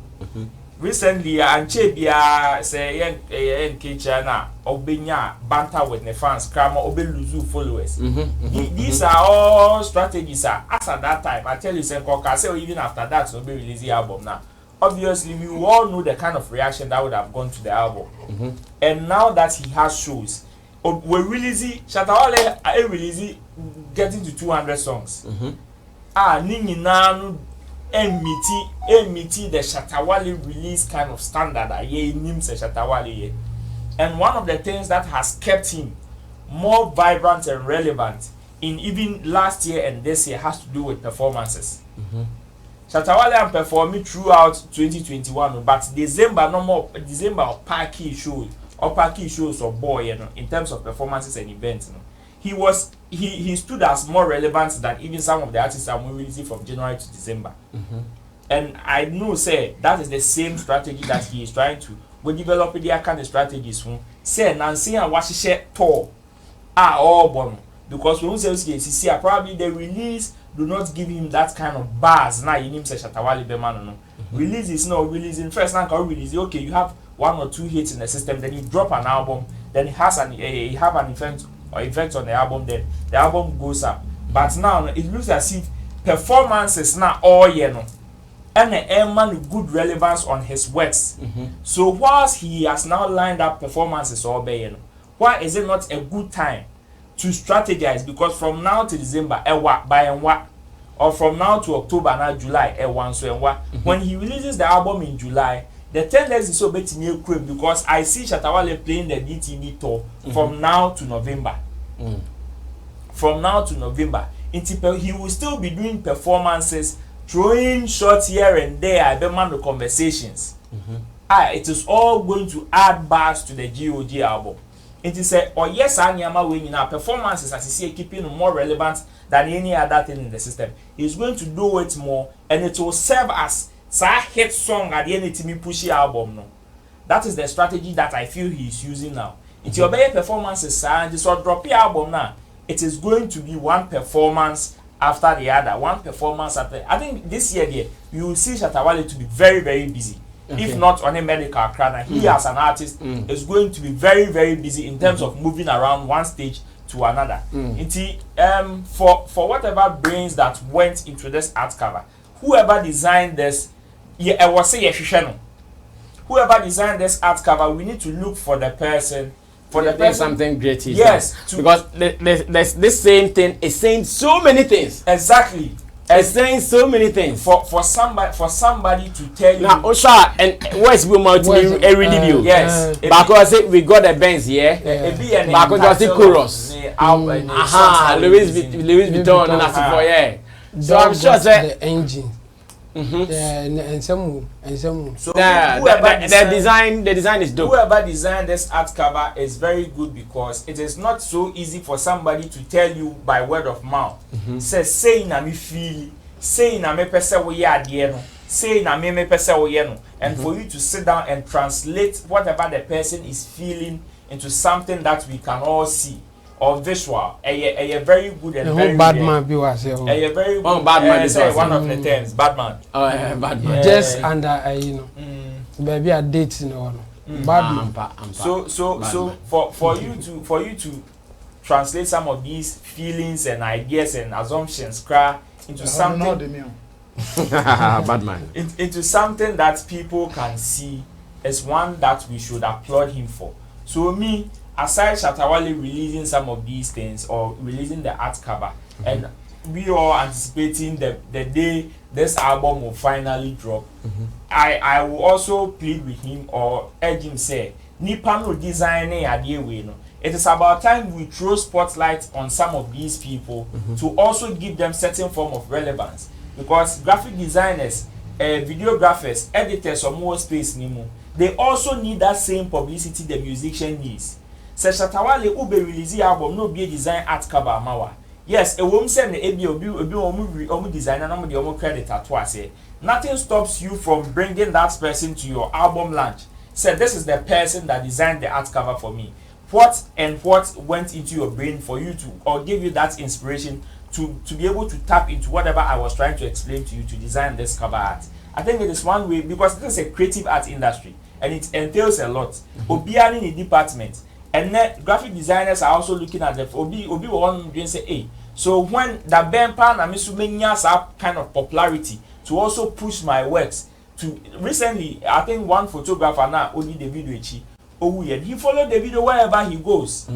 Recently, Anchebia say yen Kichana Obenya banter with the fans, Krama Obe Luzu followers. These are all strategies. As at that time, I tell you, say even after that, so be release the album now. Obviously, we all know the kind of reaction that would have gone to the album. And now that he has shows, we release Shatta Wale release getting to 200 songs. Nini nanu emiti the Shatta Wale release kind of standard names Shatta Wale. And one of the things that has kept him more vibrant and relevant in even last year and this year has to do with performances. Shatta Wale performing throughout 2021, but December parky shows or boy, in terms of performances and events, he stood as more relevant than even some of the artists that we releasing from January to December. And I know that is the same strategy that he is trying to develop their kind of strategies say Nancy and Washishe tour are all born because when we say probably the release do not give him that kind of buzz. Now you name say Shatta Wale Bemano. Release is not releasing first now can release. Okay, you have 1 or 2 hits in the system, then you drop an album, then it has an event on the album, then the album goes up. But now it looks as if performances now all and the airman good relevance on his works. So whilst he has now lined up performances all day, why is it not a good time to strategize? Because from now to December, or from now to October, now July, when he releases the album in July, the tendency is so bad because I see Shatta Wale playing the DTV tour from now to November. From now to November, he will still be doing performances, throwing shots here and there, the conversations. It is all going to add bars to the GOG album. It is yes, Anyama winning our performances as you see keeping more relevant than any other thing in the system. He's going to do it more, and it will serve as a hit song at the end of the pushy album. No, that is the strategy that I feel he is using now. It's your better performances, and this will drop your album now. It is going to be one performance after the other, one performance after. I think this year, you will see Shatta Wale to be very, very busy. If not on a Medikal crowd, he as an artist is going to be very, very busy in terms of moving around one stage to another. For whatever brains that went into this art cover, whoever designed this, whoever designed this art cover, we need to look for the person. For the person, something great. Yes, because there's this same thing is saying so many things. Exactly. It's saying so many things for somebody to tell you. Now, Osha, and where's we multi review? Yes, because we got the Benz here. Because the chorus. Louis Vuitton and that's So I'm sure the engine. And some. So the design is dope. Whoever designed this art cover is very good because it is not so easy for somebody to tell you by word of mouth. Say na me feel, say na me pese wo ya ade no, say na me pese wo ye no, and for you to sit down and translate whatever the person is feeling into something that we can all see. Or visual, a very good and very bad man be was a very good bad man is one of the terms, bad man. Bad man. Just under baby a date bad man. So for you to translate some of these feelings and ideas and assumptions into something bad man into something that people can see is one that we should applaud him for. So aside Shatta Wale releasing some of these things or releasing the art cover, and we all anticipating the day this album will finally drop. I will also plead with him or urge him say, Nipa no designing idea we no. It is about time we throw spotlight on some of these people to also give them certain form of relevance, because graphic designers, videographers, editors or more space nimo, they also need that same publicity the musician needs. Se Shatta Wale ube release album no be a design art cover amawa. Yes, a woman said the omu designer no the omu credit at twice. Nothing stops you from bringing that person to your album launch. Say this is the person that designed the art cover for me. What went into your brain for you to, or give you that inspiration to be able to tap into whatever I was trying to explain to you to design this cover art. I think it is one way, because this is a creative art industry and it entails a lot. Obiani in the department, and then graphic designers are also looking at the Obi one doing say, hey, so when the Bempa and Misumenias have kind of popularity to also push my works to recently, I think one photographer now only the video he followed the video wherever he goes.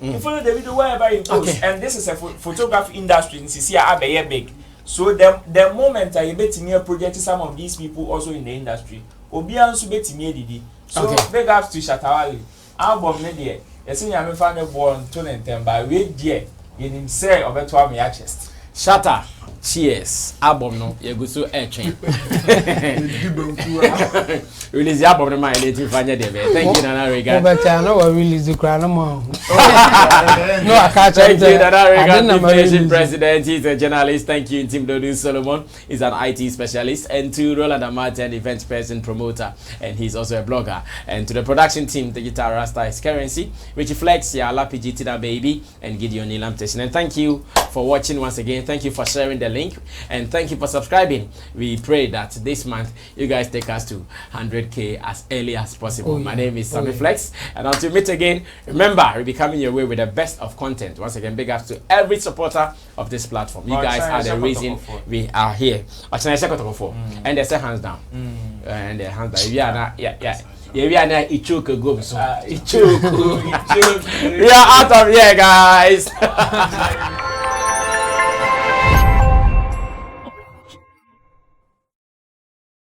He followed the video wherever he goes, and this is a photography industry in Sisia big. So the moment I bet me project some of these people also in the industry, Obian subeti me didi. So big ups to Shatta Wale. Album ne there. Yes, you am find a born 2010 by wait there. In him say obeto me chest. Shatta, cheers. Album no, you go so train. Release the album no my late fanya there. Thank you Nana Regard. But I know release the crown no. No, I can't. Thank you Nana Regard, president. He's a journalist. Thank you Tim Dodu Solomon. He's an IT specialist, and to Roland Amate, an event person, promoter, and he's also a blogger. And to the production team, the guitar Rasta is Currency, Richie Flex, Yala PG Tina Baby, and Gideon Nilam Tessin. And thank you for watching once again. Thank you for sharing the link, and thank you for subscribing. We pray that this month you guys take us to 100K as early as possible. My name is Sammy Flex, and until we meet again, remember we'll be coming your way with the best of content. Once again, big ups to every supporter of this platform. You guys are the reason we are here. And they say hands down. And the hands down. We are not, yeah. We are not Ichoku go so. Ichoku. We are out of here, guys.